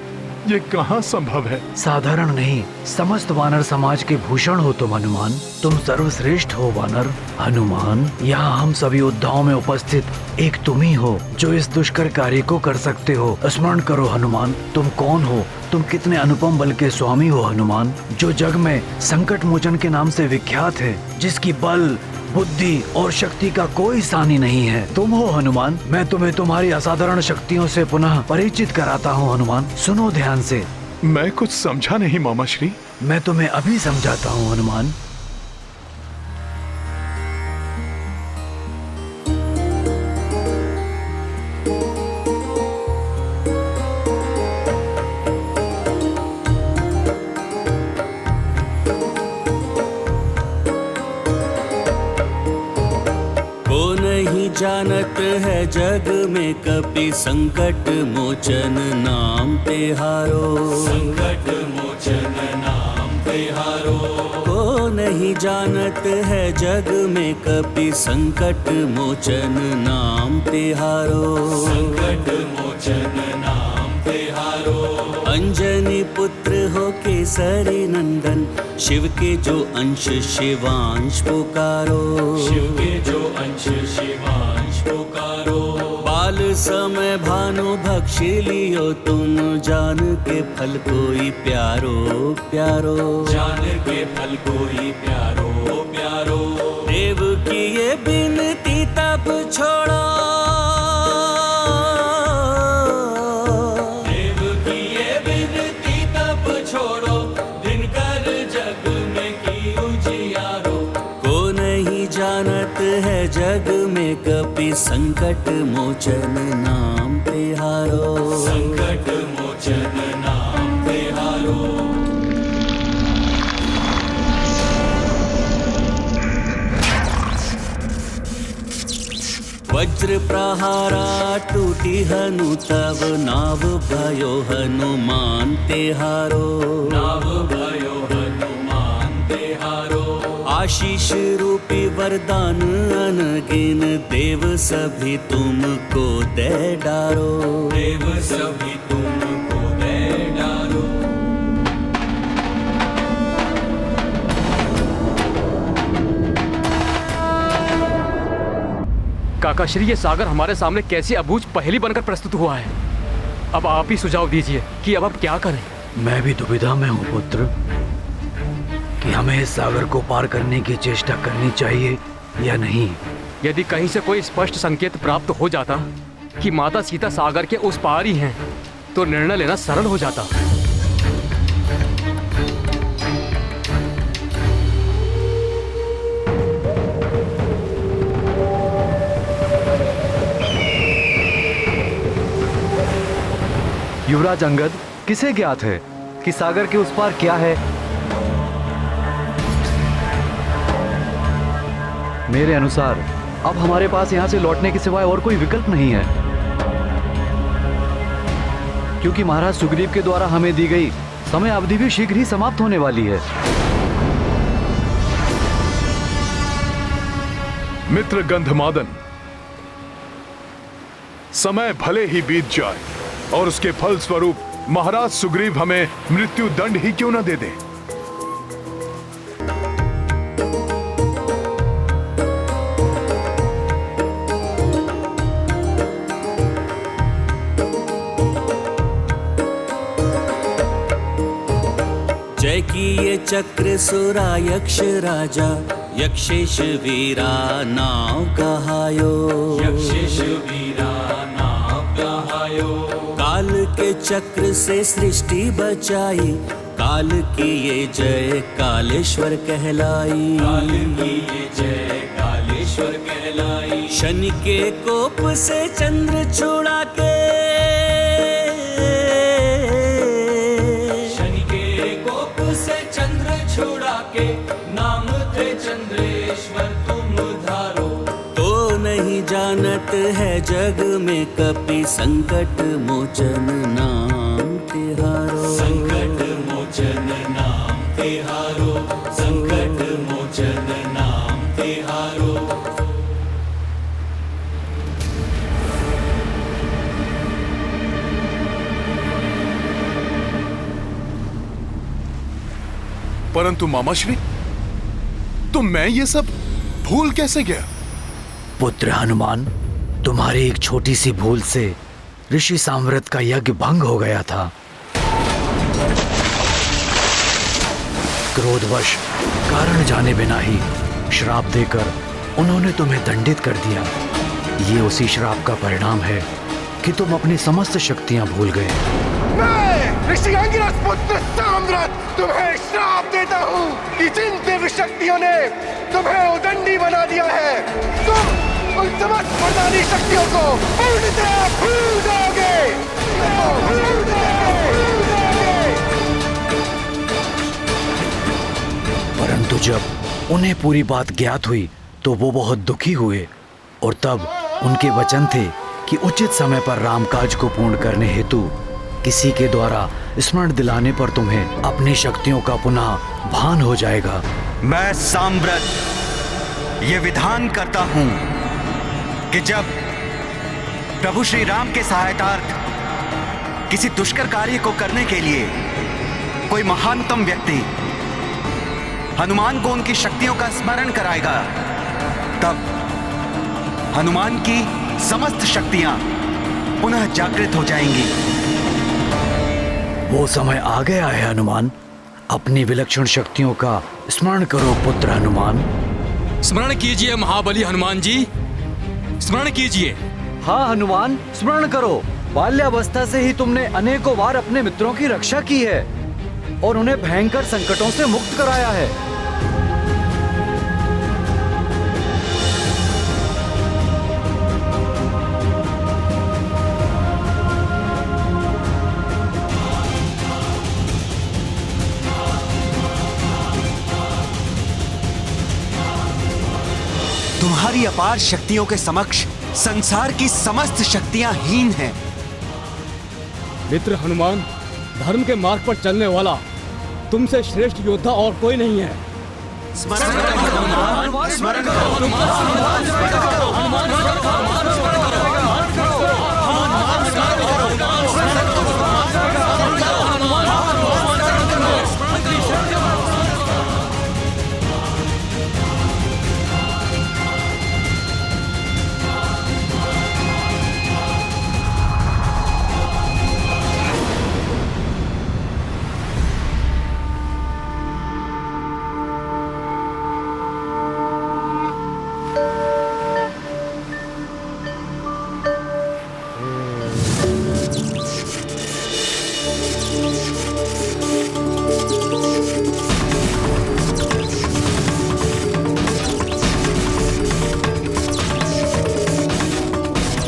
ये कहाँ संभव है? साधारण नहीं, समस्त वानर समाज के भूषण हो तुम हनुमान। तुम सर्वश्रेष्ठ हो वानर। हनुमान, यहाँ हम सभी योद्धाओं में उपस्थित एक तुम ही हो जो इस दुष्कर कार्य को कर सकते हो। स्मरण करो हनुमान, तुम कौन हो? तुम कितने अनुपम बल के स्वामी हो हनुमान, जो जग में संकट मोचन के नाम से विख्यात है, जिसकी बल बुद्धि और शक्ति का कोई सानी नहीं है। तुम हो हनुमान। मैं तुम्हें तुम्हारी असाधारण शक्तियों से पुनः परिचित कराता हूँ हनुमान। सुनो ध्यान से। मैं कुछ समझा नहीं मामाश्री। मैं तुम्हें अभी समझाता हूँ हनुमान। नहीं जानत है जग में कपि संकट मोचन नाम तिहारो। संकट मोचन नाम तिहारो। को नहीं जानत है जग में कपि संकट मोचन नाम तिहारो। संकट मोचन नाम तिहारो। अंजनी पुत्र हो केसरी नंदन, शिव के जो अंश शिवांश पुकारो। शिव के जो अंश शिवांश पुकारो। बाल समय भानु भक्षी लियो तुम, जान के फल कोई प्यारो प्यारो। जान के फल कोई प्यारो प्यारो। देव की ये बिनती तब छोड़ो। देव की ये बिनती तब छोड़ो, दिन कर जग में की उजियारो। को नहीं जानत है जग में कपि संकट मोचन नाम तिहारो। संकट मोचन नाम तिहारो। वज्र प्रहारा टूटी हनु तब, नाव भयो हनुमान तिहारो। नाव भयो हनुमान तिहारो। आशीष रूपी वरदान अनगिन, देव सभी तुमको दे डारो। देव सभी तुमको दे डारो। काकाश्री, ये सागर हमारे सामने कैसी अबूझ पहेली बनकर प्रस्तुत हुआ है। अब आप ही सुझाव दीजिए कि अब क्या करें। मैं भी दुविधा में हूँ पुत्र कि हमें इस सागर को पार करने की चेष्टा करनी चाहिए या नहीं। यदि कहीं से कोई स्पष्ट संकेत प्राप्त हो जाता कि माता सीता सागर के उस पार ही हैं, तो निर्णय लेना सरल हो जाता। युवराज अंगद, किसे ज्ञात है कि सागर के उस पार क्या है? मेरे अनुसार अब हमारे पास यहां से लौटने के सिवाय और कोई विकल्प नहीं है, क्योंकि महाराज सुग्रीव के द्वारा हमें दी गई समय अवधि भी शीघ्र ही समाप्त होने वाली है। मित्र गंधमादन, समय भले ही बीत जाए और उसके फल स्वरूप महाराज सुग्रीव हमें मृत्यु दंड ही क्यों न दे दें। जय की ये चक्र सुरा यक्ष राजा, यक्षेश वीरा नाव कहायो। यक्षेश वीरा नाव कहायो। काल के चक्र से सृष्टि बचाई, काल की ये जय कालेश्वर कहलाई। काल की ये जय कालेश्वर कहलाई। शनि के कोप से चंद्र छुड़ा के, शनि के कोप से चंद्र छुड़ा के, नाम थे चंद्रेश्वर तुम धारो। तो नहीं जानत है जग में कपि संकट मोचन नाम तिहारो। संकट मोचन नाम तिहारो। संकट मोचन नाम तिहारो। परंतु मामाश्री, तो मैं ये सब भूल कैसे गया? पुत्र हनुमान, तुम्हारी एक छोटी सी भूल से ऋषि सामव्रत का यज्ञ भंग हो गया था। क्रोधवश कारण जाने बिना ही श्राप देकर उन्होंने तुम्हें दंडित कर दिया। ये उसी श्राप का परिणाम है कि तुम अपनी समस्त शक्तियां भूल गए। मैं ऋषि अंगिरस पुत्र सामव्रत तुम्हें श्राप देता हूँ कि जिन दिव्य शक्तियों ने तुम्हें उदंडी बना दिया है, तुम उन समस्त वरदानी शक्तियों को पूर्णतः भूल जाओगे। परंतु जब उन्हें पूरी बात ज्ञात हुई तो वो बहुत दुखी हुए और तब उनके वचन थे कि उचित समय पर रामकाज को पूर्ण करने हेतु किसी के द्वारा स्मरण दिलाने पर तुम्हें अपनी शक्तियों का पुनः भान हो जाएगा। मैं साम्राट ये विधान करता हूं कि जब प्रभु श्री राम के सहायतार्थ किसी दुष्कर कार्य को करने के लिए कोई महानतम व्यक्ति हनुमान को उनकी शक्तियों का स्मरण कराएगा, तब हनुमान की समस्त शक्तियां पुनः जागृत हो जाएंगी। वो समय आ गया है हनुमान, अपनी विलक्षण शक्तियों का स्मरण करो पुत्र हनुमान। स्मरण कीजिए महाबली हनुमान जी, स्मरण कीजिए। हाँ हनुमान, स्मरण करो। बाल्यावस्था से ही तुमने अनेकों बार अपने मित्रों की रक्षा की है और उन्हें भयंकर संकटों से मुक्त कराया है। तुम्हारी अपार शक्तियों के समक्ष संसार की समस्त शक्तियां हीन हैं। मित्र हनुमान, धर्म के मार्ग पर चलने वाला तुमसे श्रेष्ठ योद्धा और कोई नहीं है। स्मरण करो हनुमान, स्मरण करो हनुमान, स्मरण करो हनुमान,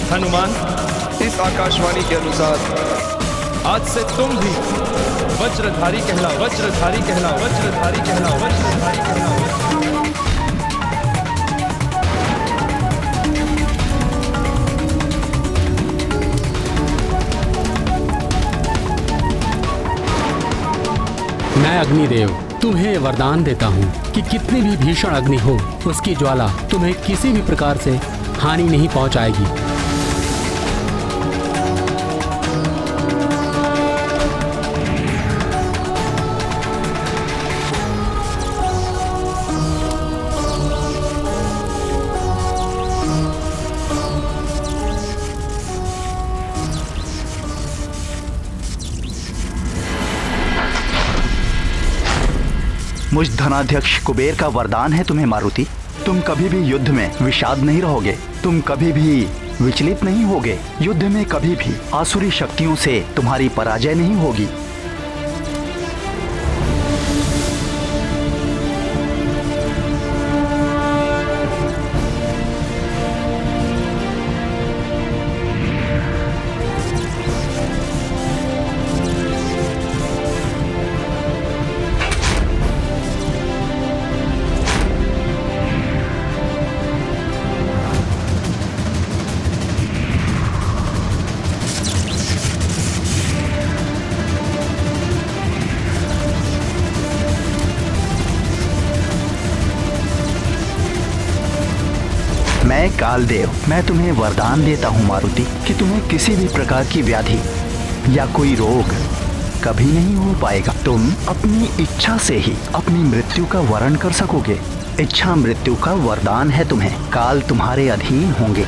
हनुमान, इस आकाशवाणी के अनुसार आज से तुम भी वज्रधारी कहला, वज्रधारी कहला, वज्रधारी कहला, वज्रधारी कहला। मैं अग्निदेव तुम्हें वरदान देता हूँ कि कितनी भी भीषण अग्नि हो, उसकी ज्वाला तुम्हें किसी भी प्रकार से हानि नहीं पहुँचाएगी। मुझ धनाध्यक्ष कुबेर का वरदान है तुम्हें मारुति, तुम कभी भी युद्ध में विषाद नहीं रहोगे, तुम कभी भी विचलित नहीं होगे, युद्ध में कभी भी आसुरी शक्तियों से तुम्हारी पराजय नहीं होगी। मैं कालदेव, मैं तुम्हें वरदान देता हूँ मारुति कि तुम्हें किसी भी प्रकार की व्याधि या कोई रोग कभी नहीं हो पाएगा। तुम अपनी इच्छा से ही अपनी मृत्यु का वरण कर सकोगे। इच्छा मृत्यु का वरदान है तुम्हें, काल तुम्हारे अधीन होंगे।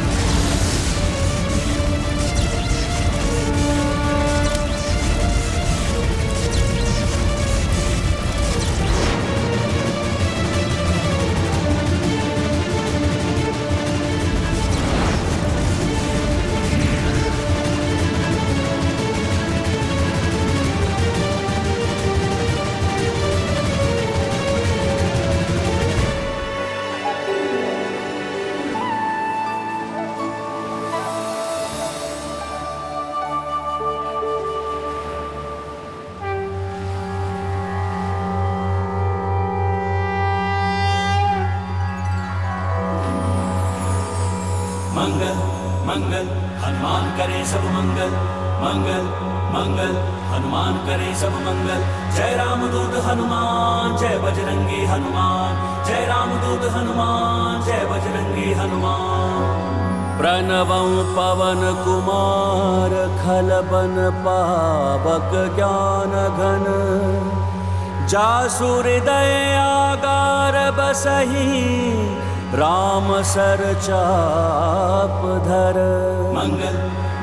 मंगल मंगल हनुमान करे सब मंगल, मंगल मंगल हनुमान करे सब मंगल। जय रामदूत हनुमान जय बजरंगी हनुमान, जय रामदूत हनुमान जय बजरंगी हनुमान। प्रणवं पवन कुमार खलबन पावक ज्ञान घन, जासु हृदय आगार बसहि राम सर चाप धर। मंगल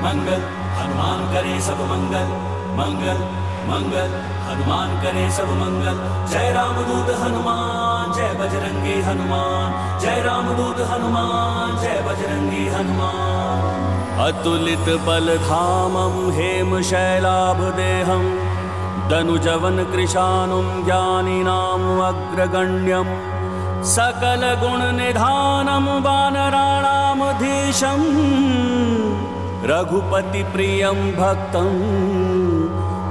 मंगल हनुमान करे सब मंगल, मंगल मंगल हनुमान करे सब मंगल। जय रामदूत हनुमान जय बजरंगी हनुमान, जय रामदूत हनुमान जय बजरंगी हनुमान। अतुलित बल धामं हेम शैलाभ देहं, दनुजवन कृशानुं ज्ञानिनां अग्रगण्यं। सकल गुण निधानं वानराणां धीशं, रघुपति प्रियं भक्तं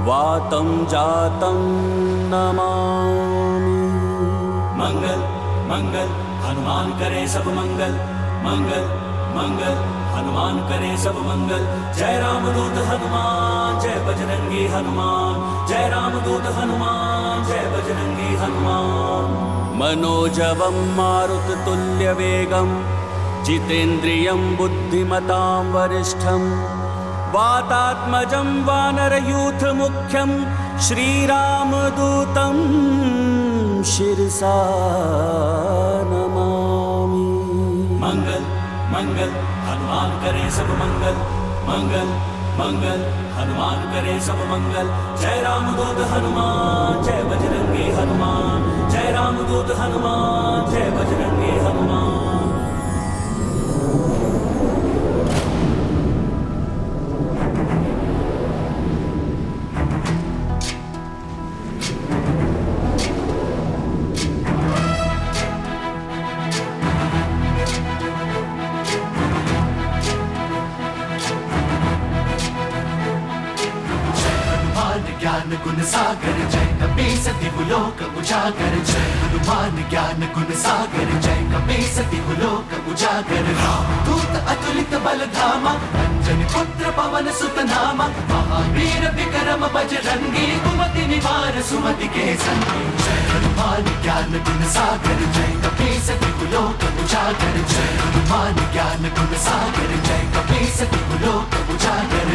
वातं जातं नमामि। मंगल मंगल हनुमान करे सब मंगल, मंगल मंगल हनुमान करे सब मंगल। जय रामदूत हनुमान जय बजरंगी हनुमान, जय रामदूत हनुमान जय बजरंगी हनुमान। मनोजवं मारुततुल्य वेगं, जितेन्द्रियं बुद्धिमतां वरिष्ठं। वातात्मजं वानरयूथ मुख्यं, श्रीरामदूतं शिरसा नमामि। मंगल मंगल हनुमान करे सब मंगल, मंगल मंगल हनुमान करे सब मंगल। जय रामदूत हनुमान जय बजरंगी हनुमान, जय रामदूत हनुमान जय बजरंगी हनुमान। ज्ञान गुण सागर जय कपीसति लोक उजागर, जय हनुमान ज्ञान गुण सागर जय कपीसति लोक उजागर। रामदूत अतुलित बल धामा, अंजनी पुत्र पवन सुत नामा। महावीर विक्रम बजरंगी, कुमति निवार सुमति के संगी। जय हनुमान ज्ञान गुण सागर जय कपीसति लोक उजागर, जय हनुमान ज्ञान गुण सागर जय कपीसति लोक उजागर।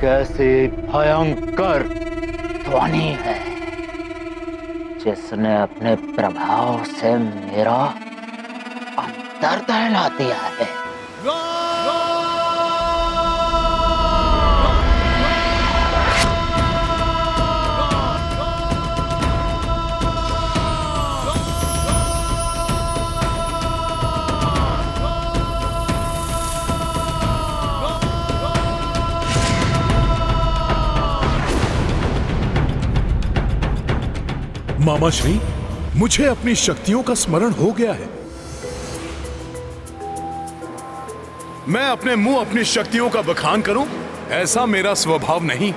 कैसी भयंकर ध्वनि है जिसने अपने प्रभाव से मेरा अंतर दहला दिया है। मामा श्री, मुझे अपनी शक्तियों का स्मरण हो गया है। मैं अपने मुंह अपनी शक्तियों का बखान करूं, ऐसा मेरा स्वभाव नहीं,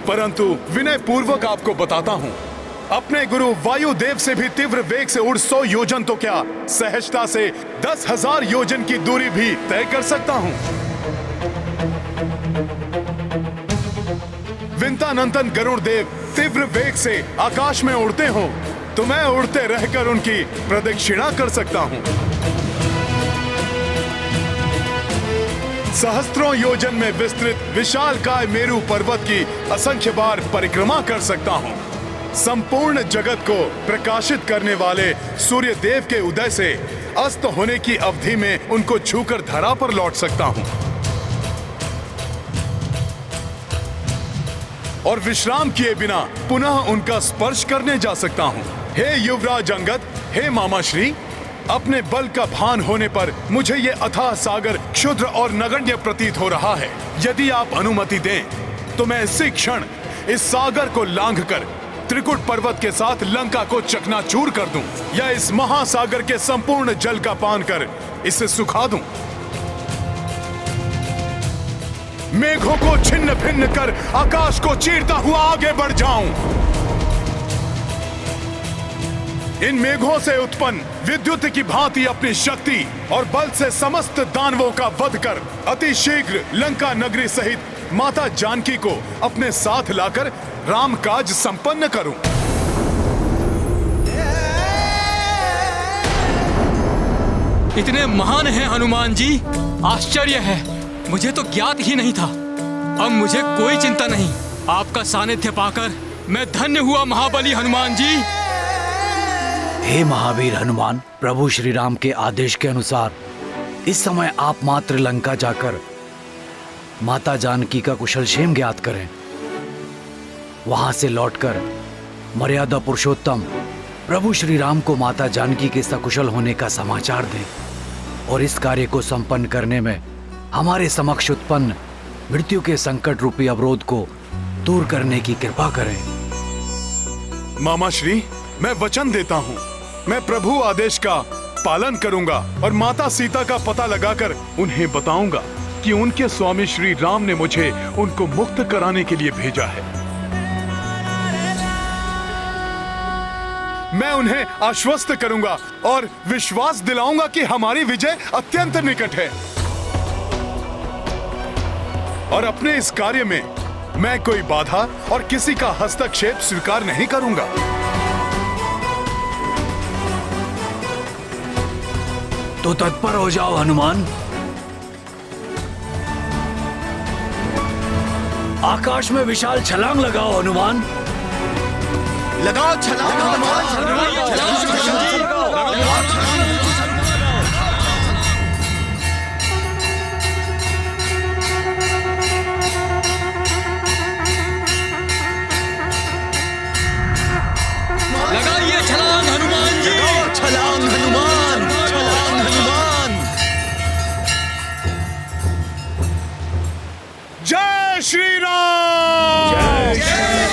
परंतु विनय पूर्वक आपको बताता हूं, अपने गुरु वायुदेव से भी तीव्र वेग से उड़ 100 योजन तो क्या, सहजता से 10,000 योजन की दूरी भी तय कर सकता हूं। विंतानंदन गरुड़ देव तीव्र वेग से आकाश में उड़ते हो तो मैं उड़ते रहकर उनकी प्रदक्षिणा कर सकता हूं। सहस्त्रों योजन में विस्तृत विशालकाय मेरू पर्वत की असंख्य बार परिक्रमा कर सकता हूं। संपूर्ण जगत को प्रकाशित करने वाले सूर्य देव के उदय से अस्त होने की अवधि में उनको छूकर धरा पर लौट सकता हूं और विश्राम किए बिना पुनः उनका स्पर्श करने जा सकता हूं। हे युवराज अंगद, हे मामाश्री, अपने बल का भान होने पर मुझे ये अथाह सागर क्षुद्र और नगण्य प्रतीत हो रहा है। यदि आप अनुमति दें तो मैं इसी क्षण इस सागर को लांघकर त्रिकुट पर्वत के साथ लंका को चकनाचूर कर दूं, या इस महासागर के संपूर्ण जल का पान कर इसे सुखा दूं। मेघों को छिन्न भिन्न कर आकाश को चीरता हुआ आगे बढ़ जाऊं। इन मेघों से उत्पन्न विद्युत की भांति अपनी शक्ति और बल से समस्त दानवों का वध कर अति शीघ्र लंका नगरी सहित माता जानकी को अपने साथ लाकर राम काज संपन्न करूं। इतने महान हैं हनुमान जी, आश्चर्य है, मुझे तो ज्ञात ही नहीं था। अब मुझे कोई चिंता नहीं, आपका सानिध्य पाकर मैं धन्य हुआ महाबली हनुमान जी। हे महावीर हनुमान, प्रभु श्री राम के आदेश के अनुसार इस समय आप मात्र लंका जाकर माता जानकी का कुशलक्षेम ज्ञात करें। वहां से लौटकर मर्यादा पुरुषोत्तम प्रभु श्री राम को माता जानकी के सकुशल होने का समाचार दें और इस कार्य को संपन्न करने में हमारे समक्ष उत्पन्न मृत्यु के संकट रूपी अवरोध को दूर करने की कृपा करें। मामा श्री, मैं वचन देता हूँ, मैं प्रभु आदेश का पालन करूंगा और माता सीता का पता लगाकर उन्हें बताऊंगा कि उनके स्वामी श्री राम ने मुझे उनको मुक्त कराने के लिए भेजा है। मैं उन्हें आश्वस्त करूंगा और विश्वास दिलाऊंगा कि हमारी विजय अत्यंत निकट है और अपने इस कार्य में मैं कोई बाधा और किसी का हस्तक्षेप स्वीकार नहीं करूंगा। तो तत्पर हो जाओ हनुमान। आकाश में विशाल छलांग लगाओ हनुमान। लगाओ छलांग हनुमान। लगाइए छलांग हनुमान जी। लगाओ छलांग हनुमान, छलांग हनुमान। जय श्री राम, जय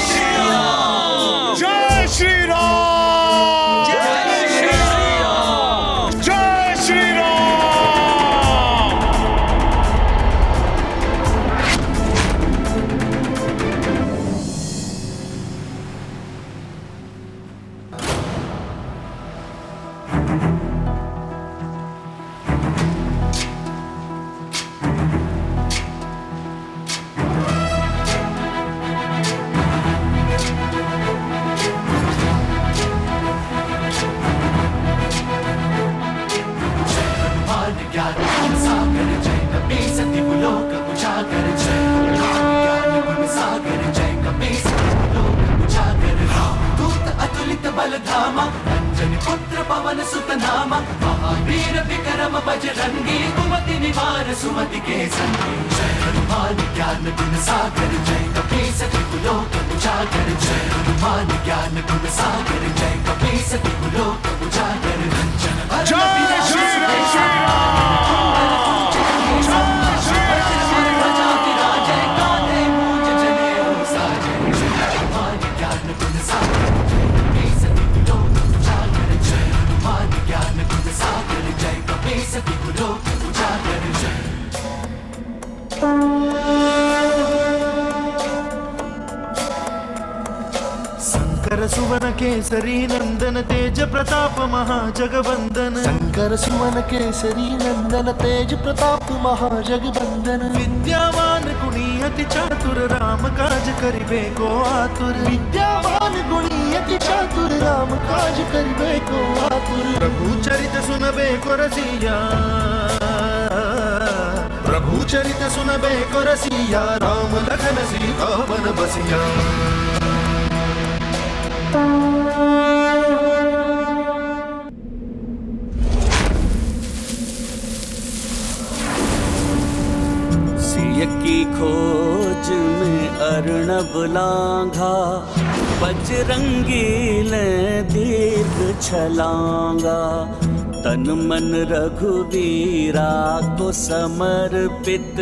श्री राम, जय श्री राम, जय श्री राम, जय श्री राम। बलधामा अंजनी पुत्र पवन सुत नामा महावीर विक्रम बजरंगी कुमति निवार सुमति के संगी। जय हनुमान ज्ञान गुण सागर जय कपीस त्रिलोक उजागर। जय हनुमान ज्ञान गुण सागर जय कपीस त्रिलोक उजागर। जय श्री शंकर सुवन केसरी नंदन तेज प्रताप महाजगवंदन शंकर सुवन केसरी नंदन तेज प्रताप महाजगवंदन विद्यावान गुणी अति चातुर राम काज करिबे को आतुर विद्यावान गुणी अति चातुर राम काज करिबे को आतुर प्रभु चरित सुनबे को रसिया प्रभु चरित सुनबे को रसिया राम लखन सीता बन बसिया सिय की खोज में अर्णव लांघा बजरंगी ले दीर्घ छलांगा तन मन रघुवीरा को समर्पित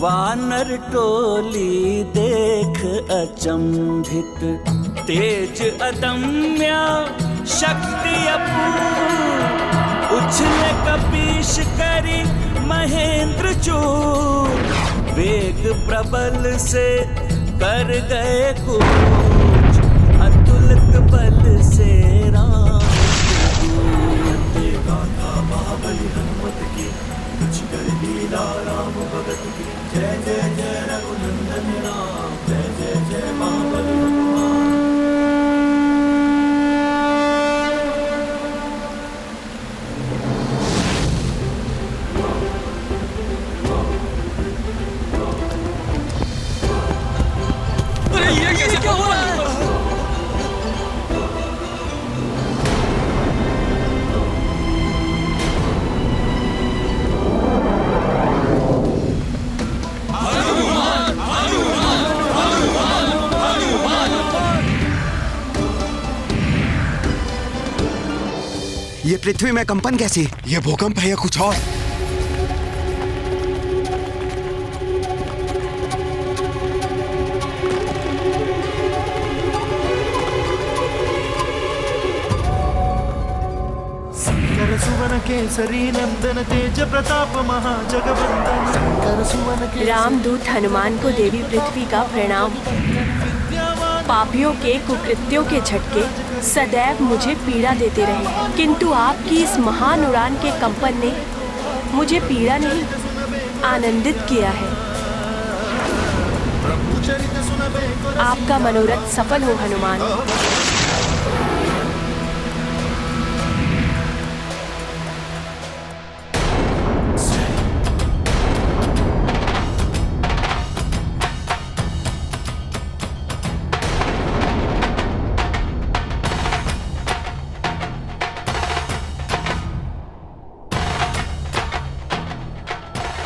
वानर टोली देख अचंभित तेज अदम्य शक्ति अपूर्व उछले कपीश करी महेंद्र चूर वेग प्रबल से कर गए कूच अतुलित बल से राम महाबली हनुमत की कुछ कर लीला राम भगत की जय जय जय रघुनंदन राम जय जय जय महाबली क्या हो रहा है? ये पृथ्वी में कंपन कैसी? ये भूकंप है या कुछ और? शंकर सुवन केसरी नंदन तेज प्रताप महाजगवंदन शंकर सुवन रामदूत हनुमान को देवी पृथ्वी का प्रणाम। पापियों के कुकृत्यों के झटके सदैव मुझे पीड़ा देते रहे, किंतु आपकी इस महान उड़ान के कंपन ने मुझे पीड़ा नहीं आनंदित किया है। आपका मनोरथ सफल हो हनुमान।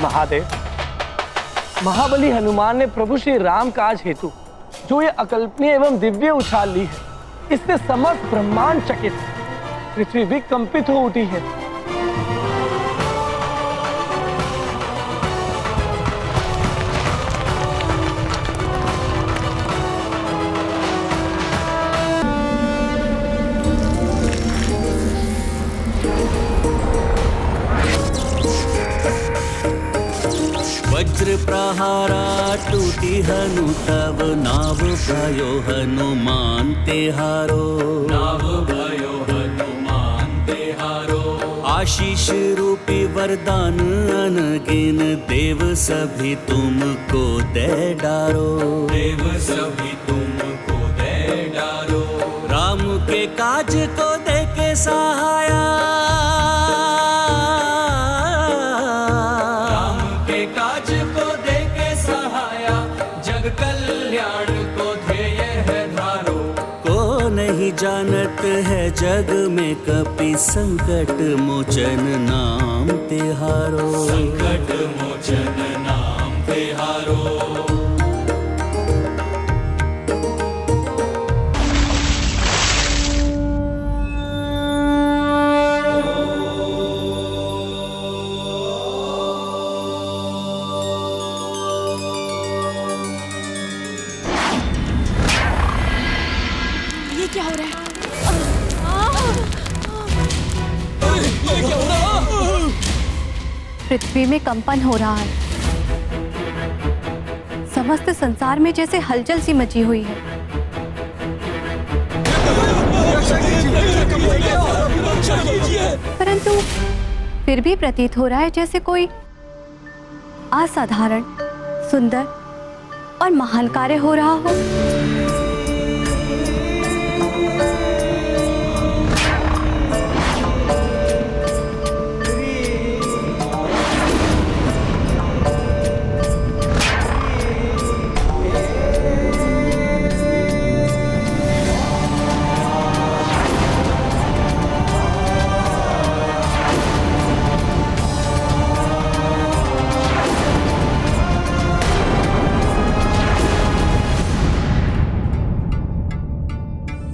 महादेव, महाबली हनुमान ने प्रभु श्री राम काज हेतु जो ये अकल्पनीय एवं दिव्य उछाल ली है, इससे समस्त ब्रह्मांड चकित, पृथ्वी भी कंपित हो उठी है। वज्र प्रहारा टूटी हनु तब नाव भयो हनुमान तेहारो नाव भयो हनुमान तेहारो आशीष रूपी वरदान अनगिन देव सभी तुमको दे डारो देव सभी तुमको दे डारो राम के काज को दे के सहाया जानत है जग में कपि संकट मोचन नाम तिहारो संकट मोचन नाम तिहारो क्या हो रहा है? पृथ्वी में कंपन हो रहा है। समस्त संसार में जैसे हलचल सी मची हुई है। परंतु फिर भी प्रतीत हो रहा है जैसे कोई असाधारण, सुंदर और महान कार्य हो रहा हो।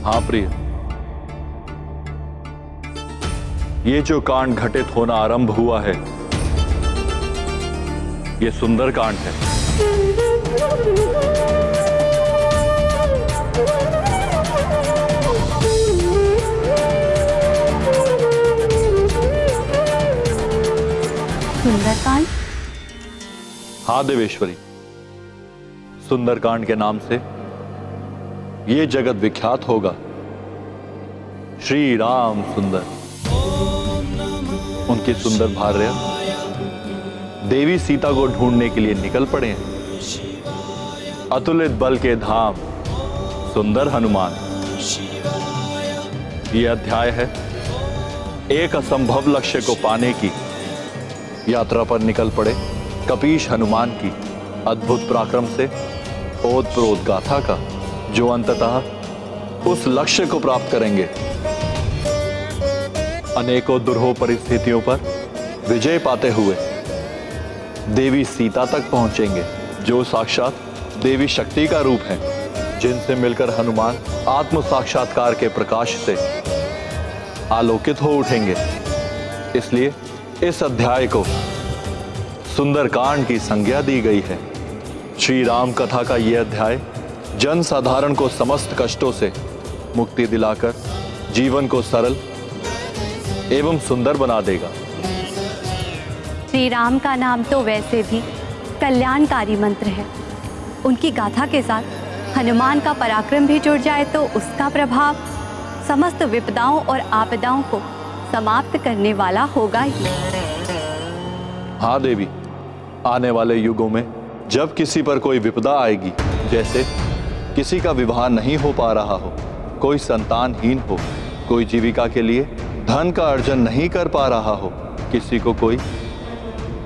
हाँ प्रिय, ये जो कांड घटित होना आरंभ हुआ है, ये सुंदर कांड है। सुंदरकांड? हाँ देवेश्वरी, सुंदरकांड के नाम से ये जगत विख्यात होगा। श्री राम सुंदर, उनकी सुंदर भार्या देवी सीता को ढूंढने के लिए निकल पड़े हैं। अतुलित बल के धाम सुंदर हनुमान। यह अध्याय है एक असंभव लक्ष्य को पाने की यात्रा पर निकल पड़े कपीश हनुमान की अद्भुत पराक्रम से ओतप्रोत गाथा का, जो अंततः उस लक्ष्य को प्राप्त करेंगे। अनेकों दुर्हो परिस्थितियों पर विजय पाते हुए देवी सीता तक पहुंचेंगे, जो साक्षात देवी शक्ति का रूप है, जिनसे मिलकर हनुमान आत्म साक्षात्कार के प्रकाश से आलोकित हो उठेंगे। इसलिए इस अध्याय को सुंदरकांड की संज्ञा दी गई है। श्री राम कथा का यह अध्याय जन साधारण को समस्त कष्टों से मुक्ति दिलाकर जीवन को सरल एवं सुंदर बना देगा। श्री राम का नाम तो वैसे भी कल्याणकारी मंत्र है। उनकी गाथा के साथ हनुमान का पराक्रम भी जुड़ जाए तो उसका प्रभाव समस्त विपदाओं और आपदाओं को समाप्त करने वाला होगा ही। हाँ देवी, आने वाले युगों में जब किसी पर कोई विपदा आएगी, जैसे किसी का विवाह नहीं हो पा रहा हो, कोई संतानहीन हो, कोई जीविका के लिए धन का अर्जन नहीं कर पा रहा हो, किसी को कोई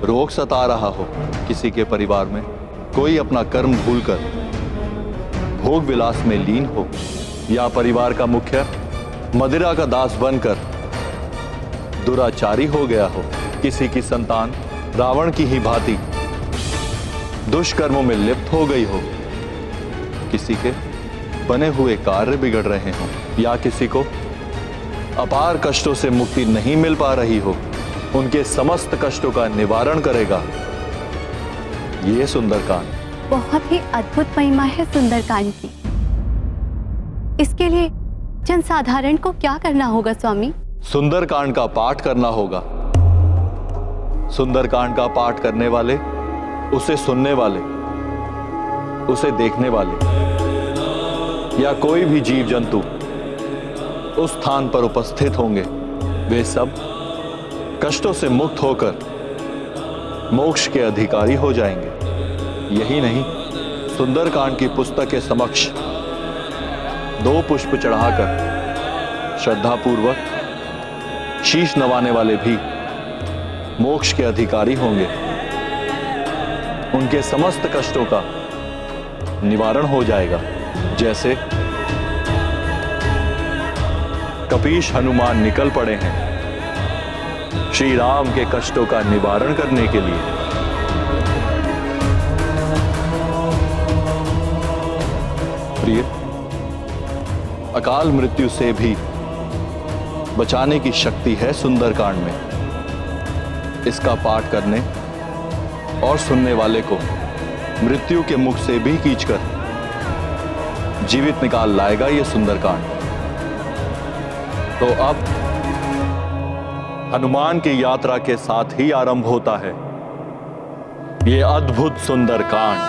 रोग सता रहा हो, किसी के परिवार में कोई अपना कर्म भूलकर भोग विलास में लीन हो, या परिवार का मुखिया मदिरा का दास बनकर दुराचारी हो गया हो, किसी की संतान रावण की ही भांति दुष्कर्मों में लिप्त हो गई हो, किसी के बने हुए कार्य बिगड़ रहे हों, या किसी को अपार कष्टों से मुक्ति नहीं मिल पा रही हो, उनके समस्त कष्टों का निवारण करेगा ये सुंदरकांड। बहुत ही अद्भुत महिमा है सुंदरकांड की। इसके लिए जनसाधारण को क्या करना होगा स्वामी? सुंदरकांड का पाठ करना होगा। सुंदरकांड का पाठ करने वाले, उसे सुनने वाले, उसे देखने वाले या कोई भी जीव जंतु उस स्थान पर उपस्थित होंगे, वे सब कष्टों से मुक्त होकर मोक्ष के अधिकारी हो जाएंगे। यही नहीं, सुंदरकांड की पुस्तक के समक्ष 2 पुष्प चढ़ाकर श्रद्धापूर्वक शीश नवाने वाले भी मोक्ष के अधिकारी होंगे। उनके समस्त कष्टों का निवारण हो जाएगा, जैसे कपीश हनुमान निकल पड़े हैं श्री राम के कष्टों का निवारण करने के लिए। प्रिय, अकाल मृत्यु से भी बचाने की शक्ति है सुंदरकांड में। इसका पाठ करने और सुनने वाले को मृत्यु के मुख से भी खींचकर जीवित निकाल लाएगा ये सुंदरकांड। तो अब हनुमान की यात्रा के साथ ही आरंभ होता है ये अद्भुत सुंदरकांड।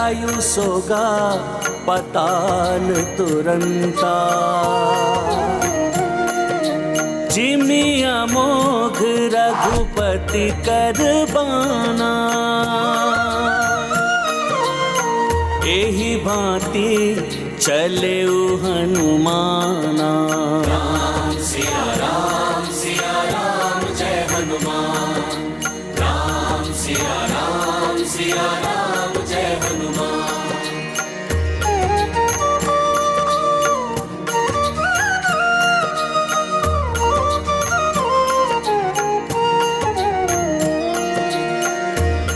जटायु सोगा पताल तुरंता जिमिया मोघ रघुपति कर बाना एही भांति चले हनुमाना। राम सिया राम जय हनुमान। राम सिया राम जय हनुमान।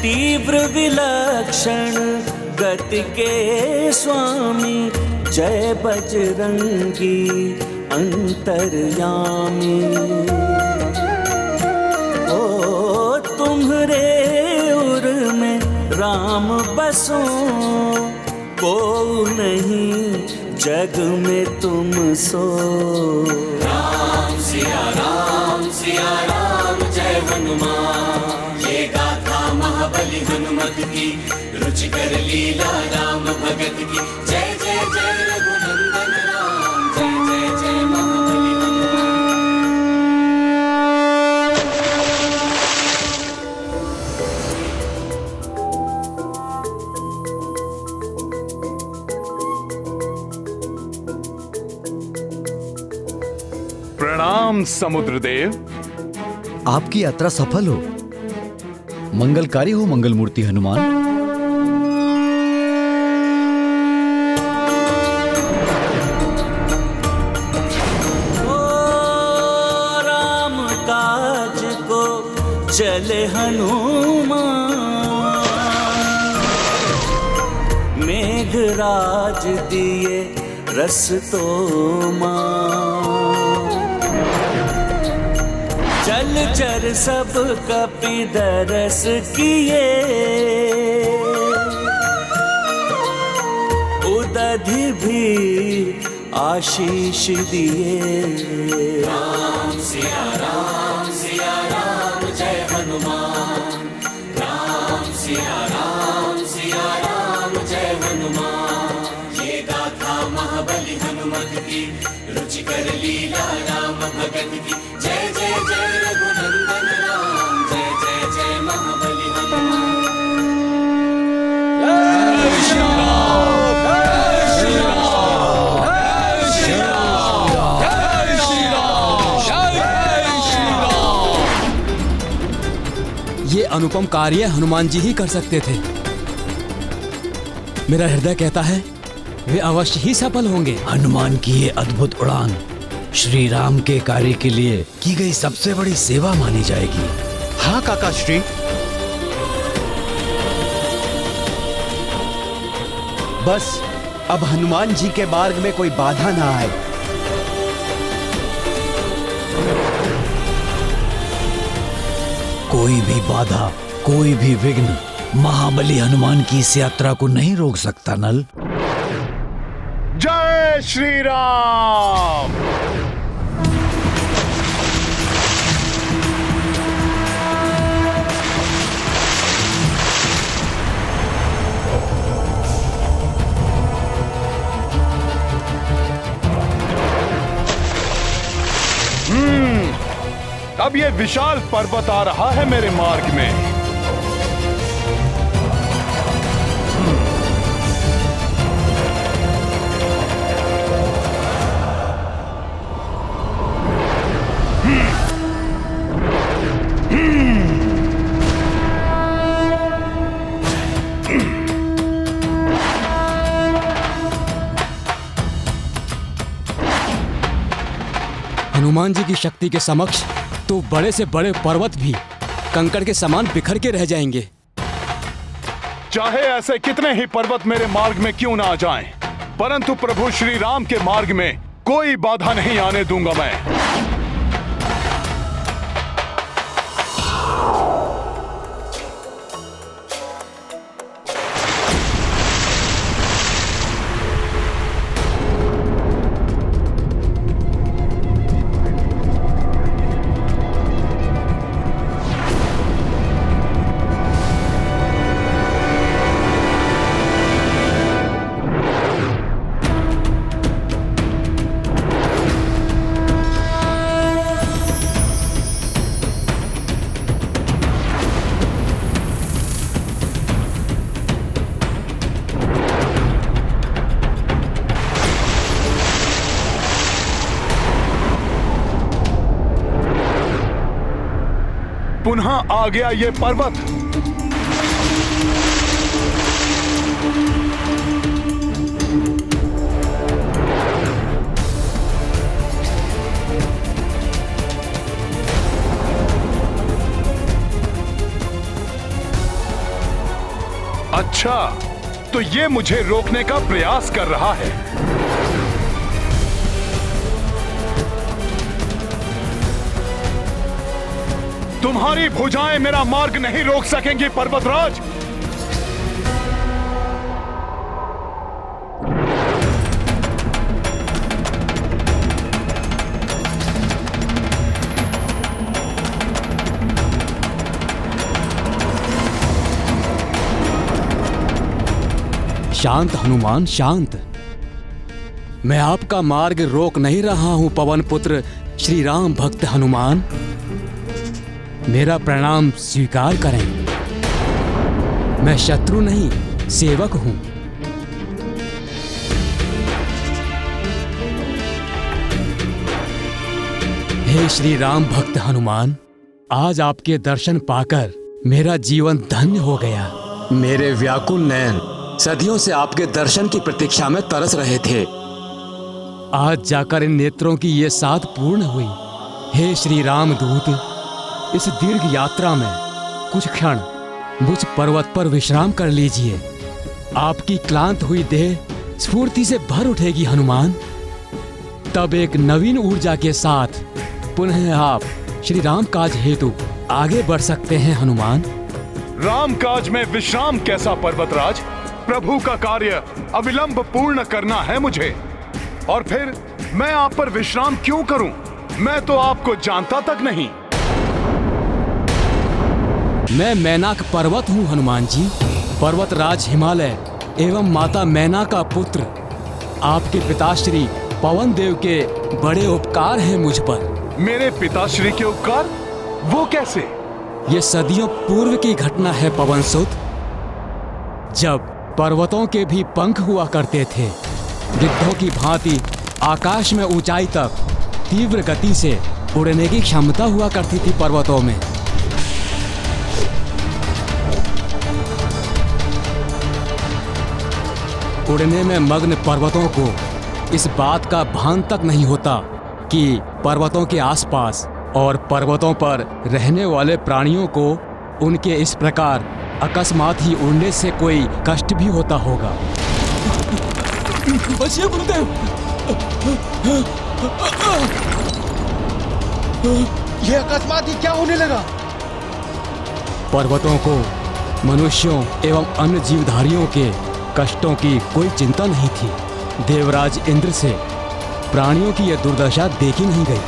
तीव्र विलक्षण गति के स्वामी जय बजरंगी अंतर्यामी। ओ तुम्हरे उर में राम बसो को नहीं जग में तुम सो। राम सिया राम जय हनुमान। ये गाथा महाबली हनुमत की रुचिकर लीला राम भगत की। जय जय जय रघुनंदन राम जय जय जय महाबली हनुमान। प्रणाम समुद्रदेव। आपकी यात्रा सफल हो, मंगलकारी हो मंगलमूर्ति हनुमान। चले हनुमान मेघराज दिए रस तो जल चर सब कपि दरस किए उदधि भी आशीष दिए। राम सिया राम जय हनुमान। राम सिया राम जय हनुमान। ये गाथा महाबली हनुमत की रुचिकर लीला राम भगत की। जय जय जय रघुनंदन राम जय जय जय महाबली हनुमान। जय श्री राम जय श्री राम जय श्री राम जय श्री राम जय श्री राम। ये अनुपम कार्य हनुमान जी ही कर सकते थे। मेरा हृदय कहता है वे अवश्य ही सफल होंगे। हनुमान की ये अद्भुत उड़ान श्री राम के कार्य के लिए की गई सबसे बड़ी सेवा मानी जाएगी। हाँ काका श्री। बस अब हनुमान जी के मार्ग में कोई बाधा ना आए। कोई भी बाधा, कोई भी विघ्न महाबली हनुमान की इस यात्रा को नहीं रोक सकता नल। जय श्री राम। अब ये विशाल पर्वत आ रहा है मेरे मार्ग में। हनुमान जी की शक्ति के समक्ष तो बड़े से बड़े पर्वत भी कंकड़ के समान बिखर के रह जाएंगे। चाहे ऐसे कितने ही पर्वत मेरे मार्ग में क्यों ना आ जाएं, परंतु प्रभु श्री राम के मार्ग में कोई बाधा नहीं आने दूंगा मैं। पुनः आ गया ये पर्वत। अच्छा, तो ये मुझे रोकने का प्रयास कर रहा है। तुम्हारी भुजाएं मेरा मार्ग नहीं रोक सकेंगी पर्वतराज। शांत हनुमान, शांत। मैं आपका मार्ग रोक नहीं रहा हूं पवन पुत्र श्री राम भक्त हनुमान। मेरा प्रणाम स्वीकार करें। मैं शत्रु नहीं, सेवक हूं। हे श्री राम भक्त हनुमान, आज आपके दर्शन पाकर मेरा जीवन धन्य हो गया। मेरे व्याकुल नयन सदियों से आपके दर्शन की प्रतीक्षा में तरस रहे थे। आज जाकर इन नेत्रों की ये साध पूर्ण हुई। हे श्री राम दूत, इस दीर्घ यात्रा में कुछ क्षण मुझ पर्वत पर विश्राम कर लीजिए। आपकी क्लांत हुई देह स्फूर्ति से भर उठेगी हनुमान। तब एक नवीन ऊर्जा के साथ पुनः आप श्री राम काज हेतु आगे बढ़ सकते हैं हनुमान। राम काज में विश्राम कैसा पर्वतराज? प्रभु का कार्य अविलंब पूर्ण करना है मुझे। और फिर मैं आप पर विश्राम क्यों करूं? मैं तो आपको जानता तक नहीं। मैं मैनाक पर्वत हूँ हनुमान जी, पर्वतराज हिमालय एवं माता मैना का पुत्र। आपके पिताश्री पवन देव के बड़े उपकार हैं मुझ पर। मेरे पिताश्री के उपकार? वो कैसे? ये सदियों पूर्व की घटना है पवन सुत, जब पर्वतों के भी पंख हुआ करते थे। गिद्धों की भांति आकाश में ऊंचाई तक तीव्र गति से उड़ने की क्षमता हुआ करती थी पर्वतों में। उड़ने में मग्न पर्वतों को इस बात का भान तक नहीं होता कि पर्वतों के आसपास और पर्वतों पर रहने वाले प्राणियों को उनके इस प्रकार अकस्मात ही उड़ने से कोई कष्ट भी होता होगा। बचिए गुरुदेव। ये अकस्मात ही क्या होने लगा? पर्वतों को मनुष्यों एवं अन्य जीवधारियों के कष्टों की कोई चिंता नहीं थी। देवराज इंद्र से प्राणियों की यह दुर्दशा देखी नहीं गई।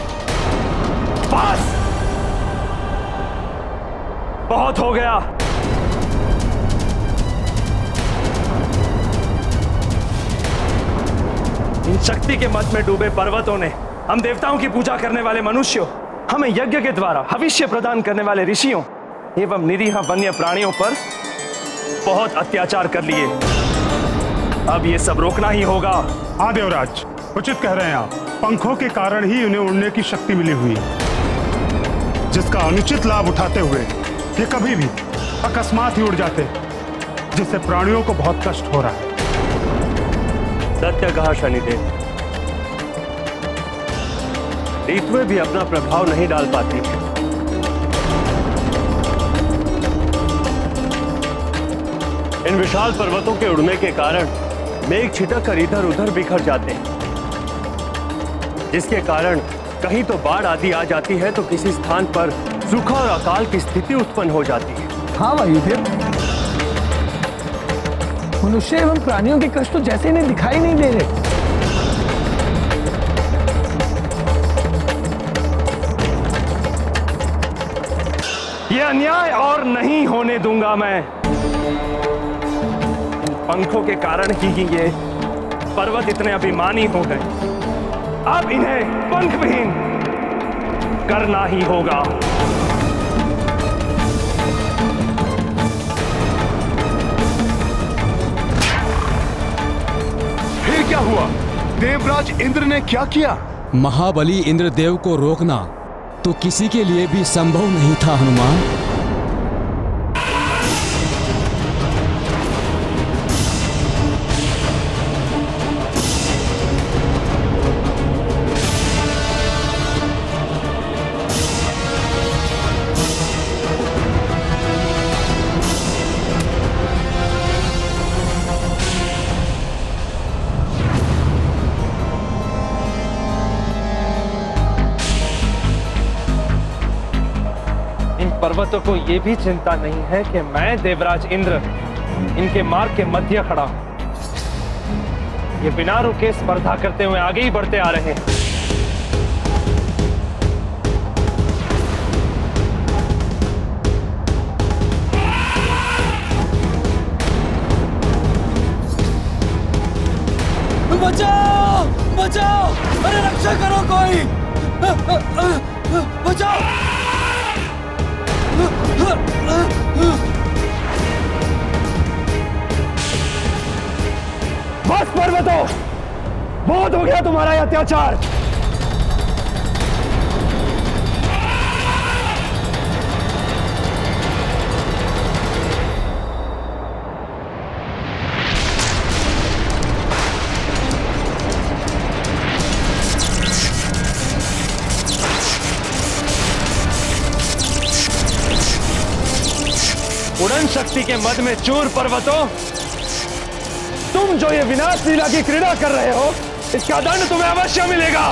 बस! बहुत हो गया। इन शक्ति के मत में डूबे पर्वतों ने हम देवताओं की पूजा करने वाले मनुष्यों, हमें यज्ञ के द्वारा भविष्य प्रदान करने वाले ऋषियों एवं निरीह वन्य प्राणियों पर बहुत अत्याचार कर लिए। अब ये सब रोकना ही होगा। हाँ देवराज, उचित कह रहे हैं आप। पंखों के कारण ही उन्हें उड़ने की शक्ति मिली हुई है, जिसका अनुचित लाभ उठाते हुए ये कभी भी अकस्मात ही उड़ जाते, जिससे प्राणियों को बहुत कष्ट हो रहा है। सत्य कहा शनिदेव। ऋतुएं भी अपना प्रभाव नहीं डाल पाती। इन विशाल पर्वतों के उड़ने के कारण मेघ छिटक कर इधर उधर बिखर जाते हैं, जिसके कारण कहीं तो बाढ़ आदि आ जाती है तो किसी स्थान पर सूखा और अकाल की स्थिति उत्पन्न हो जाती है। हाँ वायुदेव, मनुष्य एवं प्राणियों के कष्ट तो जैसे इन्हें दिखाई नहीं दे रहे। ये अन्याय और नहीं होने दूंगा मैं। पंखों के कारण ही ये पर्वत इतने अभिमानी हो गए। अब इन्हें पंख विहीन करना ही होगा। फिर क्या हुआ? देवराज इंद्र ने क्या किया? महाबली इंद्रदेव को रोकना तो किसी के लिए भी संभव नहीं था हनुमान। पर्वतों को ये भी चिंता नहीं है कि मैं देवराज इंद्र इनके मार्ग के मध्य खड़ा हूं। ये बिना रुके स्पर्धा करते हुए आगे ही बढ़ते आ रहे हैं। बचाओ बचाओ, अरे रक्षा करो कोई, बचाओ। बस पर्वतों, बहुत हो गया तुम्हारा अत्याचार। उड़न शक्ति के मद में चूर पर्वतों, तुम जो ये विनाश लीला की क्रीड़ा कर रहे हो, इसका दंड तुम्हें अवश्य मिलेगा।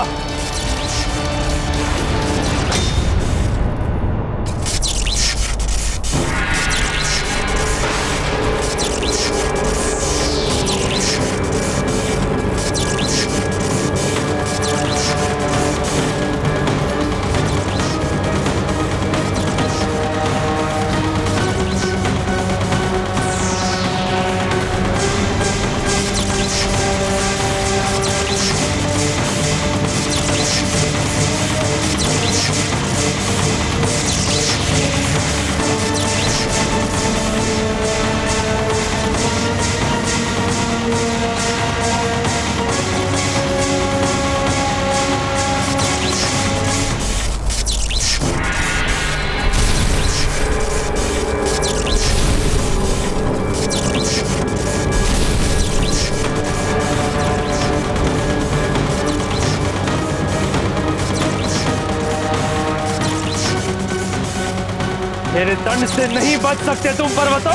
मेरे दंड से नहीं बच सकते तुम पर्वतों।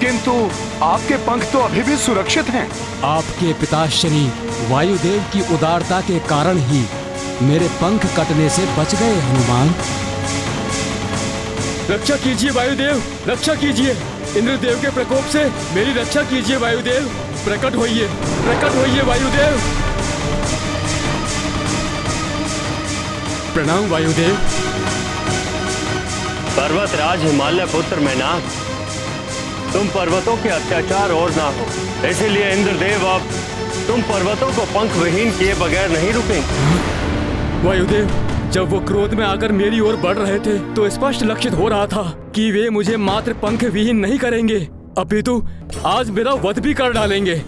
किंतु आपके पंख तो अभी भी सुरक्षित हैं। आपके पिताश्री वायुदेव की उदारता के कारण ही मेरे पंख कटने से बच गए हनुमान। रक्षा कीजिए वायुदेव, रक्षा कीजिए। इंद्रदेव के प्रकोप से मेरी रक्षा कीजिए वायुदेव। प्रकट होइए वायुदेव। प्रणाम वायुदेव। पर्वतराज हिमालय पुत्र मैनाक, तुम पर्वतों के अत्याचार और ना हो, इसीलिए इंद्रदेव अब तुम पर्वतों को पंख विहीन किए बगैर नहीं रुकेंगे। वायुदेव, जब वो क्रोध में आकर मेरी ओर बढ़ रहे थे तो स्पष्ट लक्षित हो रहा था कि वे मुझे मात्र पंख विहीन नहीं करेंगे, अपितु आज मेरा वध भी कर डालेंगे।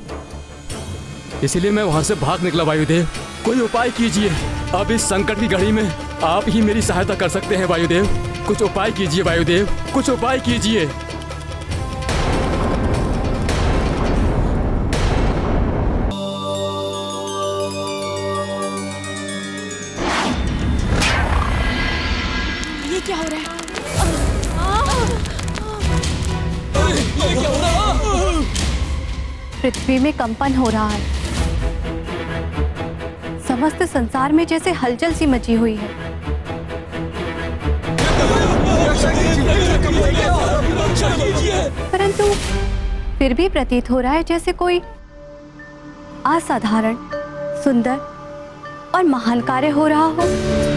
इसलिए मैं वहां से भाग निकला। वायुदेव, कोई उपाय कीजिए। अब इस संकट की घड़ी में आप ही मेरी सहायता कर सकते हैं वायुदेव। कुछ उपाय कीजिए वायुदेव, कुछ उपाय कीजिए। क्या हो रहा है? पृथ्वी में कंपन हो रहा है। समस्त संसार में जैसे हलचल सी मची हुई है। परंतु फिर भी प्रतीत हो रहा है जैसे कोई असाधारण, सुंदर और महान कार्य हो रहा हो।